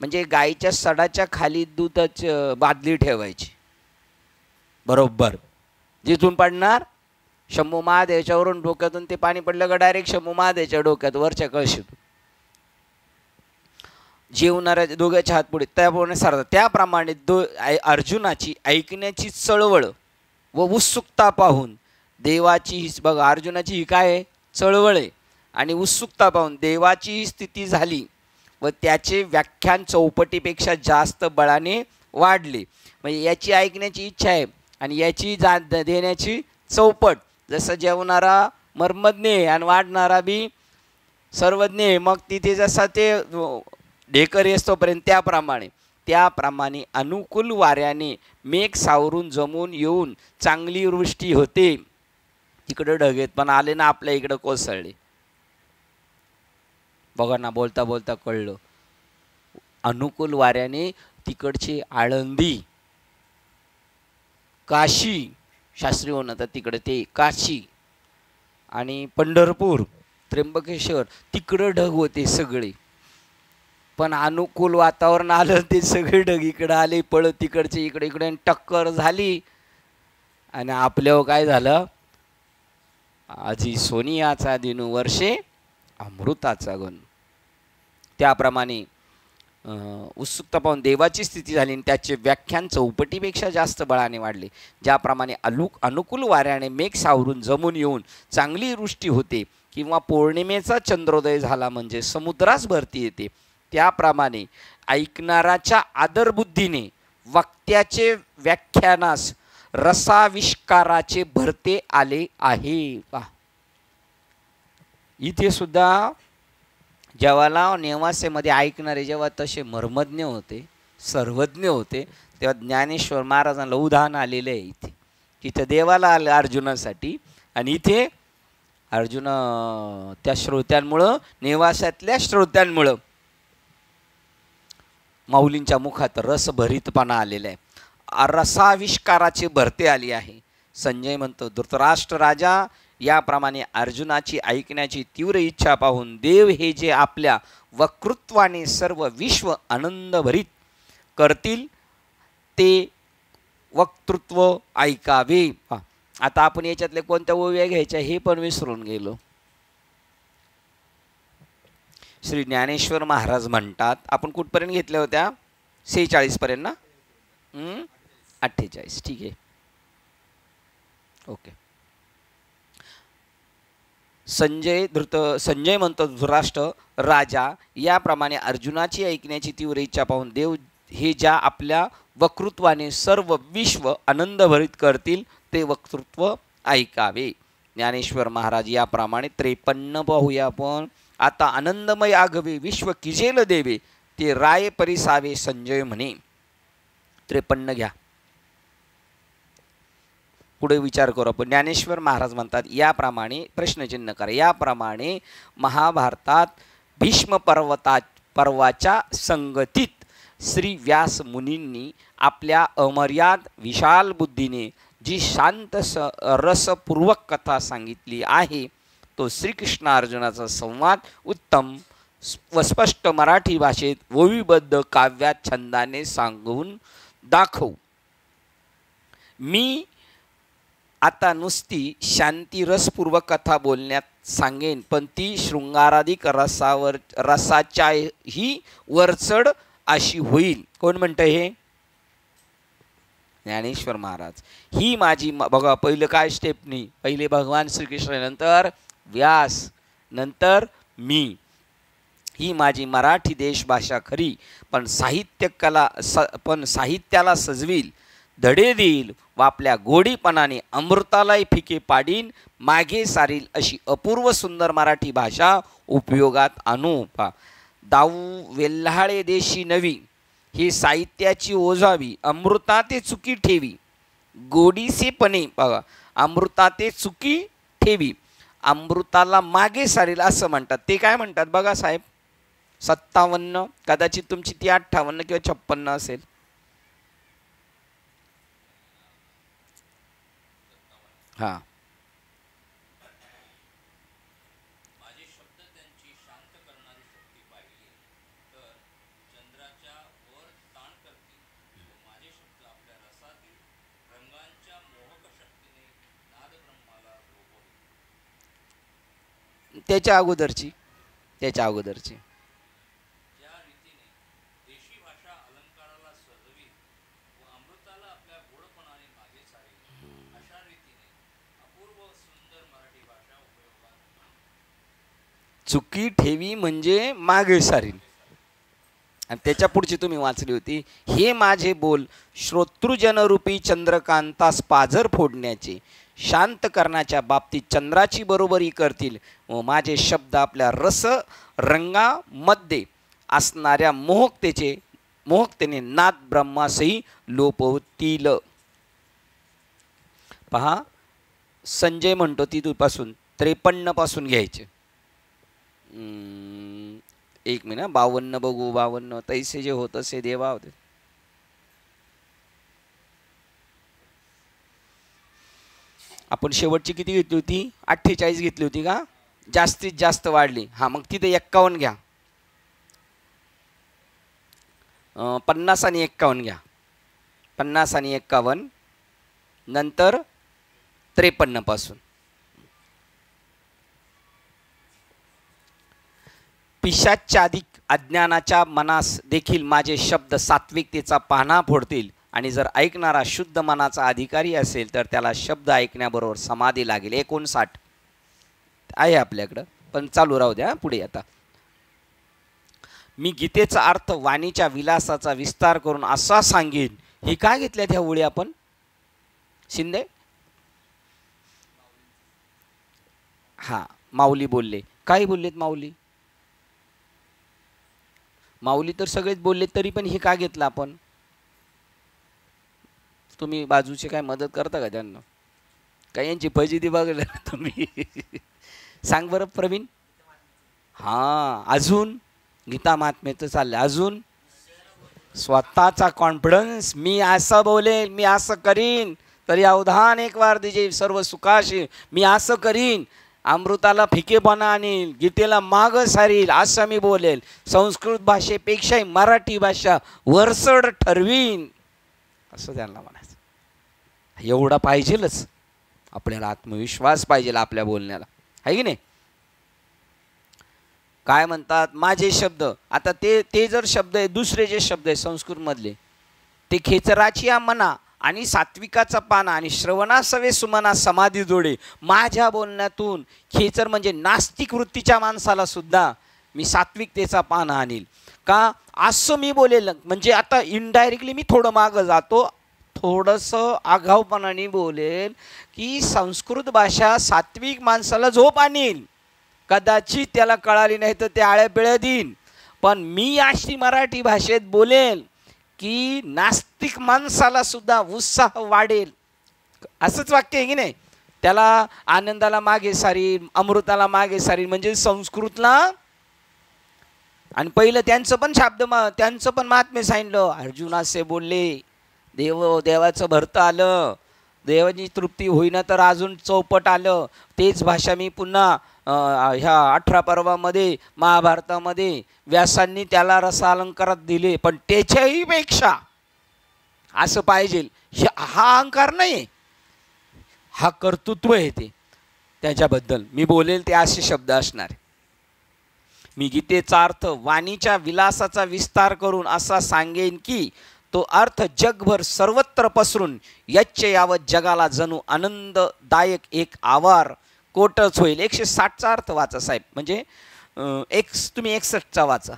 म्हणजे गाईच्या सडाच्या खाली दुधाची बादली ठेवायची, बरोबर जिथून पडणार शंभू महादेवाच्यावरून डोक्यातून ते पाणी पडलं का डायरेक्ट शंभू महादेवाच्या डोक्यात वरच्या कळशीतून. जेवणाऱ्या दोघांचे हात पुढे त्याप्रमाणे सारतात. त्याप्रमाणे अर्जुनाची ऐकण्याची चळवळ व उत्सुकता पाहून देवाची ही, बघा अर्जुनाची ही काय आहे? चळवळ आहे. आणि उत्सुकता पाहून देवाची ही स्थिती झाली व त्याचे व्याख्यान चौपटीपेक्षा जास्त बळाने वाढले. म्हणजे याची ऐकण्याची इच्छा आहे आणि याची देण्याची चौपट. जसं जेवणारा मर्मज्ञ आहे आणि वाढणारा बी सर्वज्ञ आहे, मग तिथे जसा ते ढेकर येतोपर्यंत त्याप्रमाणे अनुकूल वाऱ्याने मेघ सावरून जमून येऊन चांगली वृष्टी होते. तिकडं ढगेत पण आले ना आपल्या इकडं कोसळले. बघा ना, बोलता बोलता कळलं. अनुकूल वाऱ्याने तिकडची आळंदी, काशी, शास्त्री होणं तिकडे ते काशी आणि पंढरपूर, त्र्यंबकेश्वर तिकडं ढग होते सगळे. पण अनुकूल वातावरण आलं ते सगळे ढग इकडं आले पळत, तिकडचे इकडे टक्कर झाली. आणि आपल्यावर काय झालं? आजी सोनियाचा दिनू वर्षे अमृताचा गण. त्याप्रमाणे उत्सुकता पाहून देवाची स्थिती झाली आणि त्याचे व्याख्यान चौपटीपेक्षा जास्त बळाने वाढले. ज्याप्रमाणे अनुकूल वाऱ्याने मेघ सावरून जमून येऊन चांगली वृष्टी होते किंवा पौर्णिमेचा चंद्रोदय झाला म्हणजे समुद्रास भरती येते, त्याप्रमाणे ऐकणाराच्या आदरबुद्धीने वक्त्याचे व्याख्यानास रसाविष्काराचे भरते आले आहे. इथे सुद्धा जेव्हा नेवासेमध्ये ऐकणारे जेव्हा तसे मर्मज्ञ होते, सर्वज्ञ होते, तेव्हा ज्ञानेश्वर महाराजांना उदाहरण आलेलं आहे. इथे देवाला आलं अर्जुनासाठी आणि इथे अर्जुन त्या श्रोत्यांमुळं, नेवासातल्या श्रोत्यांमुळं माऊलींच्या मुखात रसभरितपणा आलेला आहे. रसाविष्काराची भरती आली आहे. संजय म्हणतो, धृतराष्ट्र राजा याप्रमाणे अर्जुनाची ऐकण्याची तीव्र इच्छा पाहून देव हे जे आपल्या वक्तृत्वाने सर्व विश्व आनंदभरीत करतील ते वक्तृत्व ऐकावे. आता आपण याच्यातले कोणत्या ओव्या घ्यायच्या हे पण विसरून गेलो. श्री ज्ञानेश्वर महाराज म्हणतात, आपण कुठपर्यंत घेतल्या होत्या? 46 पर्यंत ना? 48. ठीक आहे, ओके. संजय म्हणतो, धृतराष्ट्र राजा, याप्रमाणे अर्जुनाची ऐकण्याची तीव्र इच्छा पाहून देव हे ज्या आपल्या वक्तृत्वाने सर्व विश्व आनंदभरित करतील ते वक्तृत्व ऐकावे. ज्ञानेश्वर महाराज याप्रमाणे 53 पाहूया आपण. आता आनंदमय आगवे विश्व किजेल देवे, ते राय परिसावे संजय म्हणे. 53 घ्या, पुढे विचार करू आपण. ज्ञानेश्वर महाराज म्हणतात, याप्रमाणे प्रश्नचिन्ह करा, याप्रमाणे महाभारतात भीष्म पर्वाच्या संगतीत श्री व्यास मुनींनी आपल्या अमर्याद विशाल बुद्धीने जी शांत रसपूर्वक कथा सांगितली आहे, तो श्रीकृष्ण अर्जुनाचा संवाद उत्तम व स्पष्ट मराठी भाषेत ओवीबद्ध काव्यात छंदाने सांगून दाखवू. मी आता नुसती शांती रसपूर्वक कथा बोलण्यात सांगेन, पण ती शृंगाराधिक रसाच्याही वरचढ अशी होईल. कोण म्हणतं हे? ज्ञानेश्वर महाराज. ही माझी, बघा पहिलं काय स्टेपनी, पहिले भगवान श्रीकृष्ण, नंतर व्यास, नंतर मी. ही माझी मराठी देशभाषा खरी, पण साहित्याला सजवील, धडे देईल व आपल्या गोडीपणाने अमृतालाही फिके पाडीन, मागे सारील अशी अपूर्व सुंदर मराठी भाषा उपयोगात आणू. दाऊ वेल्हाळे देशी नवी, ही साहित्याची ओझावी, अमृता ते चुकी ठेवी, गोडीसेपणे, बघा, अमृता ते चुकी ठेवी, अमृताला मागे सारील असं म्हणतात. ते काय म्हणतात बघा साहेब? 57, कदाचित तुमची ती 58 किंवा 56 असेल. हां, त्याच्या अगोदरची. चुकी ठेवी म्हणजे मागे सारील. आणि त्याच्या पुढची तुम्ही वाचली होती, हे माझे बोल श्रोतृजनरूपी चंद्रकांतास पाझर फोडण्याचे, शांत करण्याच्या बाबतीत चंद्राची बरोबरी करतील व माझे शब्द आपल्या रस रंगामध्ये असणाऱ्या मोहकतेने नाद ब्रह्मासही लोपवतील. पहा, संजय म्हणतो तिथपासून 53 पासून घ्यायचे. 1 मिनिट, 52 बघू. 52 तैसे जे होत असे देवा होते. आपण शेवटची किती घेतली होती? 48 घेतली होती का? जास्तीत जास्त वाढली. हां, मग तिथे 51 घ्या. 50 आणि 51 घ्या. 50 आणि 51, नंतर 53 पासून. पिशाच्या अधिक अज्ञानाच्या मनास देखील माझे शब्द सात्विकतेचा पाना फोडतील, आणि जर ऐकणारा शुद्ध मनाचा अधिकारी असेल तर त्याला शब्द ऐकण्याबरोबर समाधी लागेल. 59 आहे आपल्याकडं, पण चालू राहू द्या पुढे. आता मी गीतेचा अर्थ वाणीच्या विलासाचा विस्तार करून असा सांगेन. हे काय घेतल्यात ह्या ओळी आपण शिंदे? हां, माऊली बोलले. काय बोललेत माऊली? माऊली तर सगळेच बोलले, तरी पण हे का घेतलं आपण? तुम्ही बाजूचे काय मदत करता का त्यांना? काय यांची फजिती बघलं तुम्ही? सांग बरं प्रवीण. हां, अजून गीता महात्म्याचं चाललं. अजून स्वतःचा कॉन्फिडन्स, मी असं बोलेल, मी असं करीन, तरी अवधान एक वार दिजे सर्व सुखाशी, मी असं करीन, अमृताला फिकेपणा आणील, गीतेला माग सारील, असं मी बोलेल, संस्कृत भाषेपेक्षाही मराठी भाषा वरचढ ठरवीन, असं त्यांना म्हणायचं. एवढा पाहिजेलच. आपल्याला आत्मविश्वास पाहिजे आपल्या बोलण्याला, आहे की नाही? काय म्हणतात माझे शब्द, आता ते जर शब्द आहे, दुसरे जे शब्द आहे संस्कृतमधले ते खेचराची मना आणि सात्विकाचा पाना आणि श्रवणासवे सुमना समाधी जोडे. माझ्या बोलण्यातून खेचर म्हणजे नास्तिक वृत्तीच्या माणसाला सुद्धा मी सात्विकतेचा पाना आणील का, असं मी बोलेल. म्हणजे आता इनडायरेक्टली मी थोडं मागं जातो, थोडंसं आगाऊपणाने बोलेल की संस्कृत भाषा सात्विक माणसाला झोप आणील. कदाचित त्याला कळाली नाही तर ते आळ्या पिळ्या देईन, पण मी अशी मराठी भाषेत बोलेल की नास्तिक माणसाला सुद्धा उत्साह वाढेल. असंच वाक्य आहे की नाही? त्याला आनंदाला मागे सारील, अमृताला मागे सारील, म्हणजे संस्कृतला. आणि पहिलं त्यांचं पण त्यांचं पण महात्म्य सांगितलं. अर्जुन असे बोलले, देवाचं भरतं आलं, देवाची तृप्ती होईना तर अजून चौपट आलं. तेच भाषा मी पुन्हा ह्या 18 पर्वामध्ये महाभारतामध्ये व्यासांनी त्याला रसालंकारात दिले, पण त्याच्याही पेक्षा असं पाहिजे. हा अहंकार नाही, हा कर्तृत्व आहे. ते त्याच्याबद्दल मी बोलेल ते असे शब्द असणार. मी गीतेचा अर्थ वाणीच्या विलासाचा विस्तार करून असा सांगेन की तो अर्थ जगभर सर्वत्र पसरून यच्चे यावत जगाला जणू आनंददायक एक आवार कोटच होईल. 160चा अर्थ वाचा साहेब, म्हणजे तुम्ही 61चा वाचा.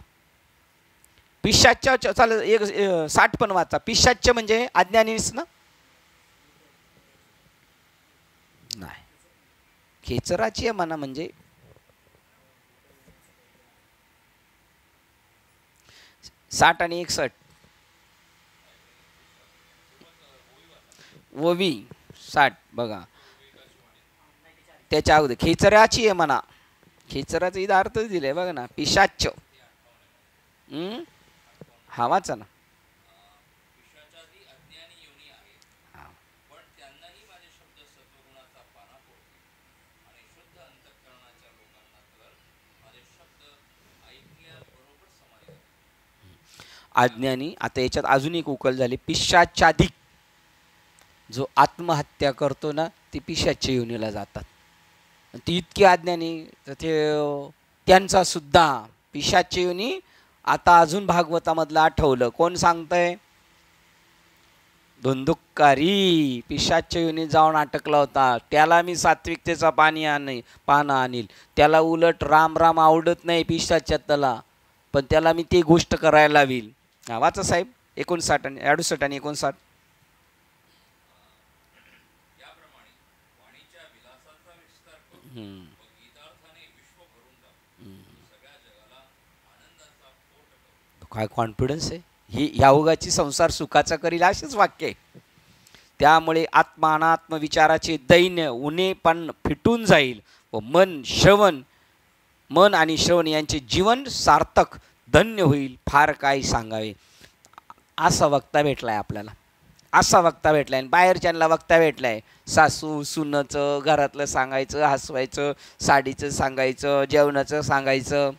पिशाच्य चालेल, 60 पण वाचा. पिशाच्य म्हणजे अज्ञानीच ना, नाही. खेचराची मना म्हणजे 60 आणि 61 ओवी 60 बघा. त्याच्या अगोदर खेचराची आहे म्हणा. खेचराचा इथं अर्थ दिलाय बघा ना, पिशाच्य. हा वाचा ना. अज्ञानी. आता याच्यात अजून एक उकल झाली, पिशाचाधिक. जो आत्महत्या करतो ना ती पिशाच्या योनीला जातात. ती इतकी अज्ञानी तर ते त्यांचा सुद्धा पिशाच्या योनी. आता अजून भागवतामधलं आठवलं, कोण सांगतंय? धुंदुक्कारी पिशाच्या योनी जाऊन अटकला होता. त्याला मी सात्विकतेचा पाना आणील. त्याला उलट राम राम आवडत नाही पिशाच्यातला, पण त्याला मी ती गोष्ट करायला लावील. वाचा साहेब 59 आणि 68 आणि 59. काय कॉन्फिडन्स आहे ही, ह्या उगाची संसार सुखाचा करील, असेच वाक्य आहे. त्यामुळे आत्मा अनात्म विचाराचे दैन्य उणे पण फिटून जाईल व मन आणि श्रवण यांचे जीवन सार्थक धन्य होईल. फार काही सांगावे. असा वक्ता भेटलाय आपल्याला, असा वक्ता भेटलाय. बाहेरच्यांना वक्ता भेटलाय, सासू सुनचं घरातलं सांगायचं, हसवायचं, साडीचं सांगायचं, जेवणाचं सांगायचं,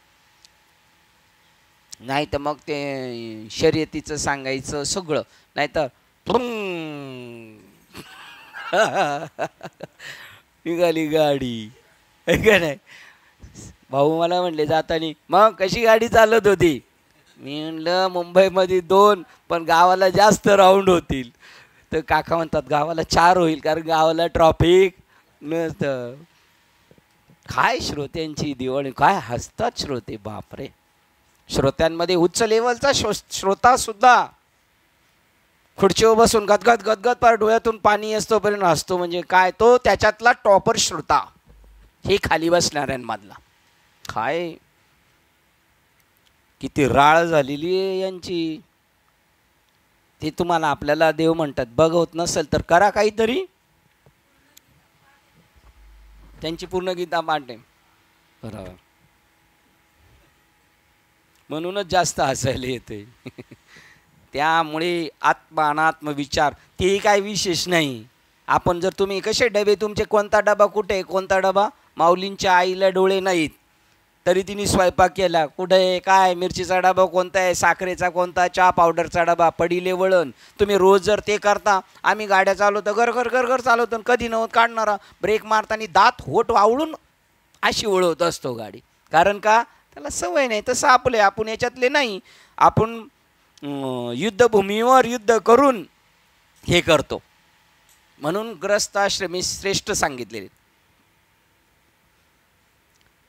नाही तर मग ते शर्यतीचं सांगायचं सगळं, नाही तर निघाली गाडी. का नाही? भाऊ मला म्हणले जातानी, मग कशी गाडी चालत होती? मी म्हणलं मुंबईमध्ये 2 पण गावाला जास्त राऊंड होतील. तर काका म्हणतात गावाला 4 होईल, कारण गावाला ट्रॉफिक नसतं. काय श्रोत्यांची दिवाळी, काय हसतात श्रोते, बापरे. श्रोत्यांमध्ये उच्च लेवलचा श्रोता सुद्धा खुर्चीवर बसून गदगद गदगद पार डोळ्यातून पाणी असतोपर्यंत हसतो. म्हणजे काय, तो त्याच्यातला टॉपर श्रोता, हे खाली बसणाऱ्यांमधला. काय किती राळ झालेली आहे यांची. ते तुम्हाला आपल्याला देव म्हणतात, बघवत नसेल तर करा काहीतरी. त्यांची पूर्ण गीता पाठ आहे बरोबर, म्हणूनच जास्त हसायला येते. त्यामुळे आत्मा अनात्म विचार ते काय विशेष नाही. आपण जर तुम्ही कसे डबे, तुमचे कोणता डबा कुठे, कोणता डबा, माऊलींच्या आईला डोळे नाहीत, तरी तिने स्वयंपाक केला. कुठे आहे, काय, मिरचीचा डबा कोणता आहे, साखरेचा कोणता, चहा पावडरचा डबा, पडिले वळण. तुम्ही रोज जर ते करता, आम्ही गाड्या चालवतो घर घर घर घर चालवतो, कधी नव्हत काढणारा ब्रेक मारताना दात होट वावळून अशी वळवत असतो गाडी. कारण का, त्याला सवय नाही. तसं आपण याच्यातले नाही. आपण युद्धभूमीवर युद्ध करून हे करतो. म्हणून ग्रस्ताश्रमी श्रेष्ठ सांगितलेले,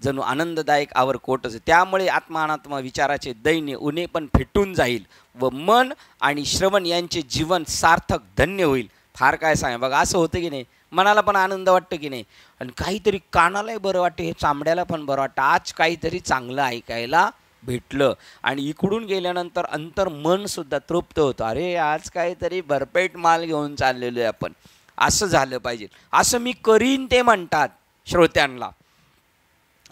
जणू आनंददायक आवर कोटच. त्यामुळे आत्मा अनात्मा विचाराचे दैन्य उणे पण फेटून जाईल व मन आणि श्रवण यांचे जीवन सार्थक धन्य होईल. फार काय सांगा बघा, असं होतं की नाही, मनाला पण आनंद वाटतं की नाही, आणि काहीतरी कानालाही बरं वाटतं, हे चामड्याला पण बरं वाटतं, आज काहीतरी चांगलं ऐकायला भेटलं. आणि इकडून गेल्यानंतर अंतर मनसुद्धा तृप्त होतं. अरे आज काहीतरी भरपेट माल घेऊन चाललेलो आहे आपण, असं झालं पाहिजे. असं मी करीन ते म्हणतात श्रोत्यांना.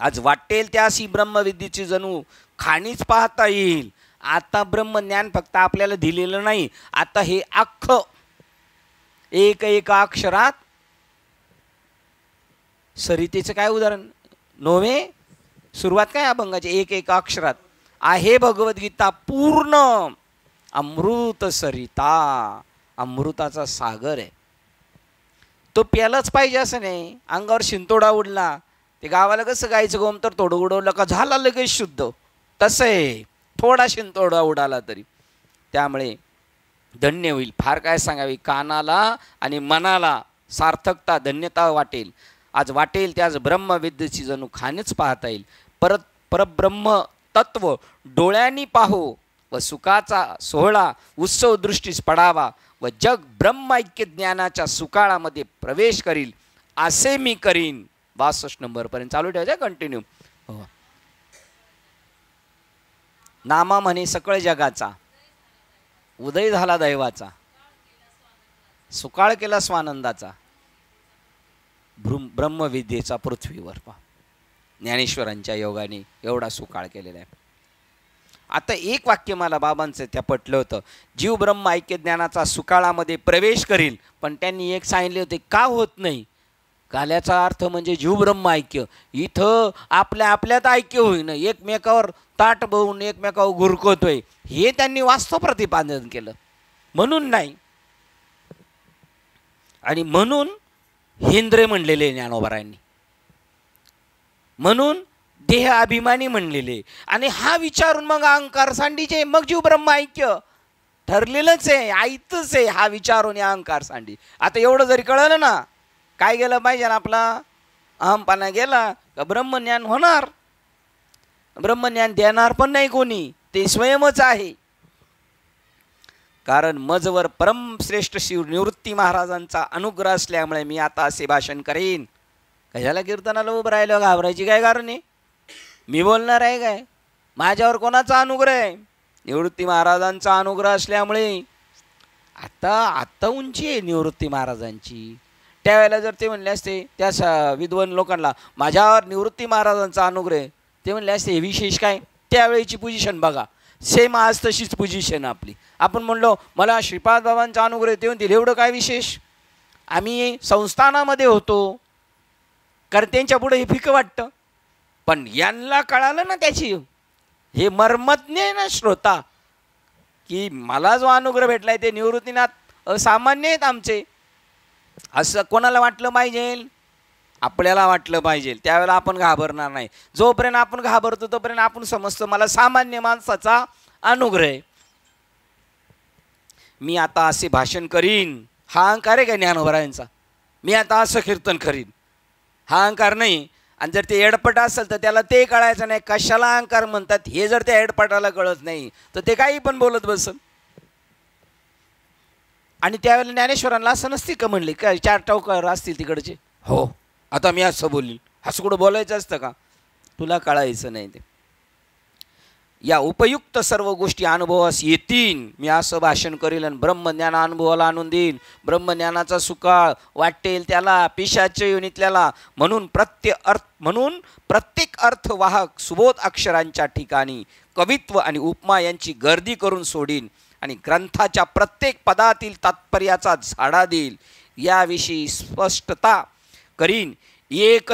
आज वाटेल त्यासी ब्रह्मविद्येची जणू खाणीच पाहता येईल. आता ब्रह्मज्ञान फक्त आपल्याला दिलेलं नाही, आता हे अख्खं एक एका अक्षरात. सरितेचं काय उदाहरण नव्हे, सुरुवात काय अभंगाची, एक एका अक्षरात आहे भगवद्गीता पूर्ण. अमृत सरिता, अमृताचा सागर आहे. तो प्यालाच पाहिजे असं नाही. अंगावर शिंतोडा उडला, ते गावाला कसं गायचं गोमतर थोडं उडवलं का झाला लगेच शुद्ध, तसं आहे. थोडा शिंतोडा उडाला तरी. त्यामुळे धन्य होईल. फार काय सांगावी, कानाला आणि मनाला सार्थकता धन्यता वाटेल. आज वाटेल त्याच ब्रह्मविद्येची जणू खाणीच पाहता येईल. परब्रह्म तत्व डोळ्यांनी पाहो व सुखाचा सोहळा उत्सव दृष्टीस पडावा व जग ब्रह्मैक्य ज्ञानाच्या सुकाळामध्ये प्रवेश करील असे मी करीन. 62 नंबरपर्यंत चालू ठेवायचं, कंटिन्यू. हो. नामा म्हणे सकळ जगाचा, उदय झाला दैवाचा, सुकाळ केला स्वानंदाचा, ब्रह्मविद्येचा पृथ्वीवर. पहा, ज्ञानेश्वरांच्या योगाने एवढा सुकाळ केलेला आहे. आता एक वाक्य मला बाबांचं त्या पटलं होतं, जीव ब्रह्म ऐक्य ज्ञानाचा सुकाळामध्ये प्रवेश करील. पण त्यांनी एक सांगितले होते, का होत नाही. काल्याचा अर्थ म्हणजे जीव ब्रह्म ऐक्य. इथं आपल्यात ऐक्य होईन, एकमेकावर ताट बवून एकमेकावर गुरकतोय, हे त्यांनी वास्तव प्रतिपादन केलं. म्हणून नाही, आणि म्हणून हेंद्रे म्हणलेले ज्ञानोबारायांनी, म्हणून देह अभिमानी म्हणलेले. आणि हा विचारून मग अहंकार सांडीचे, मग जीव ब्रह्म ऐक्य ठरलेलंच आहे, आयतच आहे. हा विचारून या अहंकार सांडी. आता एवढं जरी कळलं ना, काय गेलं पाहिजे ना, आपला अहमपणा गेला का ब्रह्मज्ञान होणार. ब्रह्मज्ञान देणार पण नाही कोणी, ते स्वयंच आहे. कारण मजवर परमश्रेष्ठ शिव निवृत्ती महाराजांचा अनुग्रह असल्यामुळे मी आता असे भाषण करेन. कशाला कीर्तनाला उभं राहिलं, घाबरायची काय कारण आहे. मी बोलणार आहे काय, माझ्यावर कोणाचा अनुग्रह आहे, निवृत्ती महाराजांचा अनुग्रह असल्यामुळे. आता उंची आहे निवृत्ती महाराजांची. त्यावेळेला जर ते म्हणले असते त्या विद्वान लोकांना, माझ्यावर निवृत्ती महाराजांचा अनुग्रह, ते म्हणले असते हे विशेष काय. त्यावेळीची पोझिशन बघा, सेम आज तशीच पोझिशन आपली. आपण म्हणलो मला श्रीपाद बाबांचा अनुग्रह, ते म्हणतील एवढं काय विशेष. आम्ही संस्थानामध्ये होतो, कारण त्यांच्या पुढे हे फिकं वाटतं. पण यांना कळालं ना त्याची, हे मर्मज्ञ आहे ना श्रोता, की मला जो अनुग्रह भेटलाय ते निवृत्तीनाथ असामान्य आहेत आमचे. असं कोणाला वाटलं पाहिजे, आपल्याला वाटलं पाहिजे. त्यावेळेला आपण घाबरणार नाही. जोपर्यंत आपण घाबरतो तोपर्यंत आपण समजतो मला सामान्य माणसाचा अनुग्रह आहे. मी आता असे भाषण करीन, हा अहंकार आहे का ज्ञानोबारायांचा. मी आता असं कीर्तन करीन, हा अहंकार नाही. आणि जर ते एडपट असेल तर त्याला ते कळायचं नाही कशाला अहंकार म्हणतात. हे जर त्या एडपटाला कळत नाही तर ते काही पण बोलत बसल. आणि त्यावेळेला ज्ञानेश्वरांना असं नसते का म्हणले, काय 4 टोकर असतील तिकडचे, हो आता मी असं बोलील, असं कुठं बोलायचं असतं का. तुला कळायचं नाही ते. या उपयुक्त सर्व गोष्टी अनुभवास येतील. मी असं भाषण करेल आणि ब्रह्मज्ञान अनुभवाला आणून देईन. ब्रह्मज्ञानाचा सुकाळ वाटेल त्याला, पिशाच्या योनीतल्याला. म्हणून प्रत्येक अर्थवाहक सुबोध अक्षरांच्या ठिकाणी कवित्व आणि उपमा यांची गर्दी करून सोडीन आणि ग्रंथाच्या प्रत्येक पदातील तात्पर्याचा झाडा देईल. याविषयी स्पष्टता करीन. एक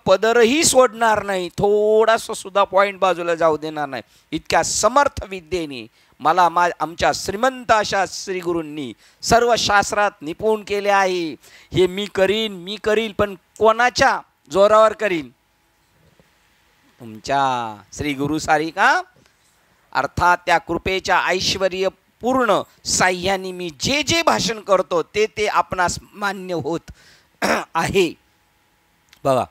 पदरही सोडणार नाही, थोडासा सुद्धा पॉईंट बाजूला जाऊ देणार नाही. इतक्या समर्थ विद्येने मला आमच्या श्रीमंत अशा श्रीगुरूंनी सर्व शास्त्रात निपुण केले आहे. हे मी करीन, पण कोणाच्या जोरावर करीन? तुमच्या श्री गुरु सारी का? अर्थात त्या कृपेच्या ऐश्वर्य पूर्ण साह्याने मी जे जे भाषण करतो ते आपणास मान्य होत आहे. बघा,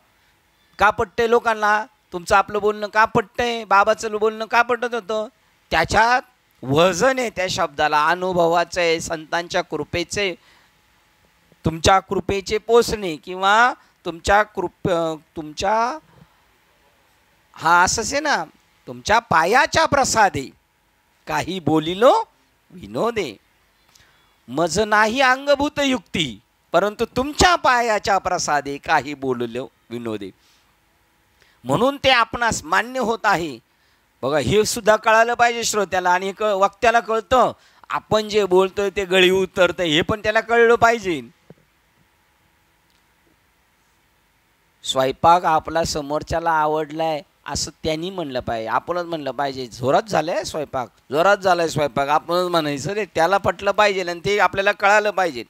का पटतंय लोकांना? तुमचं आपलं बोलणं का पटतंय? बाबाचं बोलणं का पटत होतं? त्याच्यात वजन आहे त्या शब्दाला, अनुभवाचं आहे, संतांच्या कृपेचे, तुमच्या कृपेचे पोचणे किंवा तुमच्या हा असंच आहे ना, तुमच्या पायाच्या प्रसादे काही बोलिलो विनोदे. मज नाही अंगभूत युक्ती, परंतु तुमच्या पायाच्या प्रसादे काही बोललो विनोदे. म्हणून ते आपणास मान्य होत आहे. बघा, हे सुद्धा कळालं पाहिजे श्रोत्याला. आणि वक्त्याला कळतं आपण जे बोलतोय ते गळी उतरतं, हे पण त्याला कळलं पाहिजे. स्वयंपाक आपला समोरच्याला आवडलाय असं त्यांनी म्हणलं पाहिजे, आपणच म्हणलं पाहिजे जोरात झालाय स्वयंपाक, आपणच म्हणायचं रे, त्याला पटलं पाहिजे आणि ते आपल्याला कळालं पाहिजे.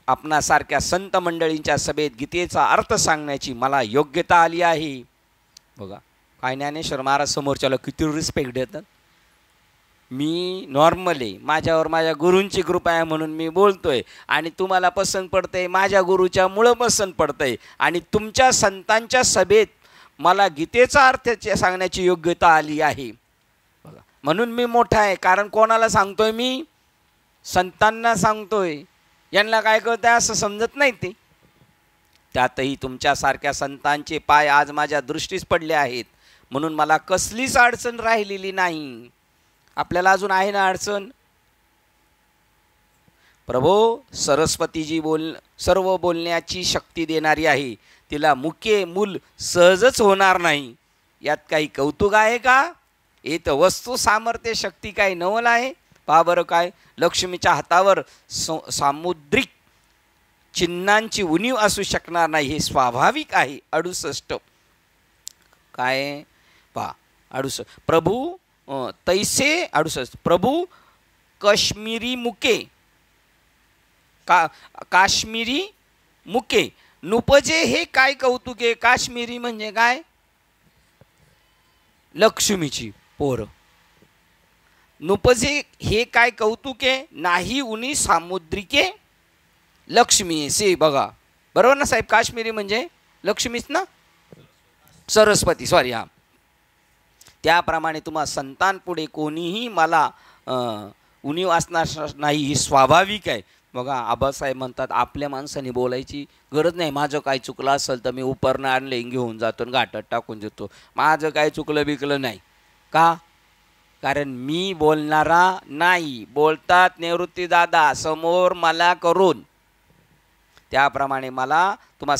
आपणासारख्या संत मंडळींच्या सभेत गीतेचा अर्थ सांगण्याची मला योग्यता आली आहे. बघा, काय ज्ञानेश्वर महाराज समोरच्याला किती रिस्पेक्ट देतात. मी नॉर्मल आहे, माझ्यावर माझ्या गुरूंची कृपा आहे म्हणून मी बोलतोय, आणि तुम्हाला पसंत पडतंय माझ्या गुरूच्या मुळं पसंत पडतंय. आणि तुमच्या संतांच्या सभेत मला गीतेचा अर्थ सांगण्याची योग्यता आली आहे. बघा, म्हणून मी मोठा आहे. कारण कोणाला सांगतोय मी? संतांना सांगतोय. यांना काय कळतंय असं समजत नाही ते. त्यातही तुमच्यासारख्या संतांचे पाय आज माझ्या दृष्टीस पडले आहेत, म्हणून मला कसलीच अडचण राहिलेली नाही. आपल्याला अजून आहे ना अडचण? प्रभो, सरस्वतीजी सर्व बोलण्याची शक्ती देणारी आहे, तिला मुके मूल सहजच होणार नाही. यात काही कौतुक आहे का? येत वस्तू सामर्थ्य शक्ती काय नवल आहे? पहा बरं, काय लक्ष्मीच्या हातावर सामुद्रिक चिन्हांची उणीव असू शकणार नाही, हे स्वाभाविक आहे. 68 काय पहा, 68 प्रभू तैसे 68 प्रभू काश्मीरी मुके काश्मीरी मुके नुपजे, हे काय कौतुके? काश्मीरी म्हणजे काय? लक्ष्मीची पोर. नुपजे हे काय कौतुके? नाही उनी सामुद्रिके लक्ष्मी से. बघा, बरोबर ना साहेब? काश्मीरी म्हणजे लक्ष्मीच ना, सरस्वती, सॉरी. हा, त्याप्रमाणे तुम्हा संतांपुढे कोणीही मला उणीव असणार नाही, ही स्वाभाविक आहे. बघा, आबासाहेब म्हणतात आपल्या माणसाने बोलायची गरज नाही. माझं काय चुकलं असेल तर मी उपरनं आणले घेऊन जातो आणि घाटात टाकून देतो. माझं काय चुकलं बिकलं नाही का? कारण मी बोलणारा नाही. बोलतात निवृत्ती दादा समोर मला करून. त्याप्रमाणे तुम्हा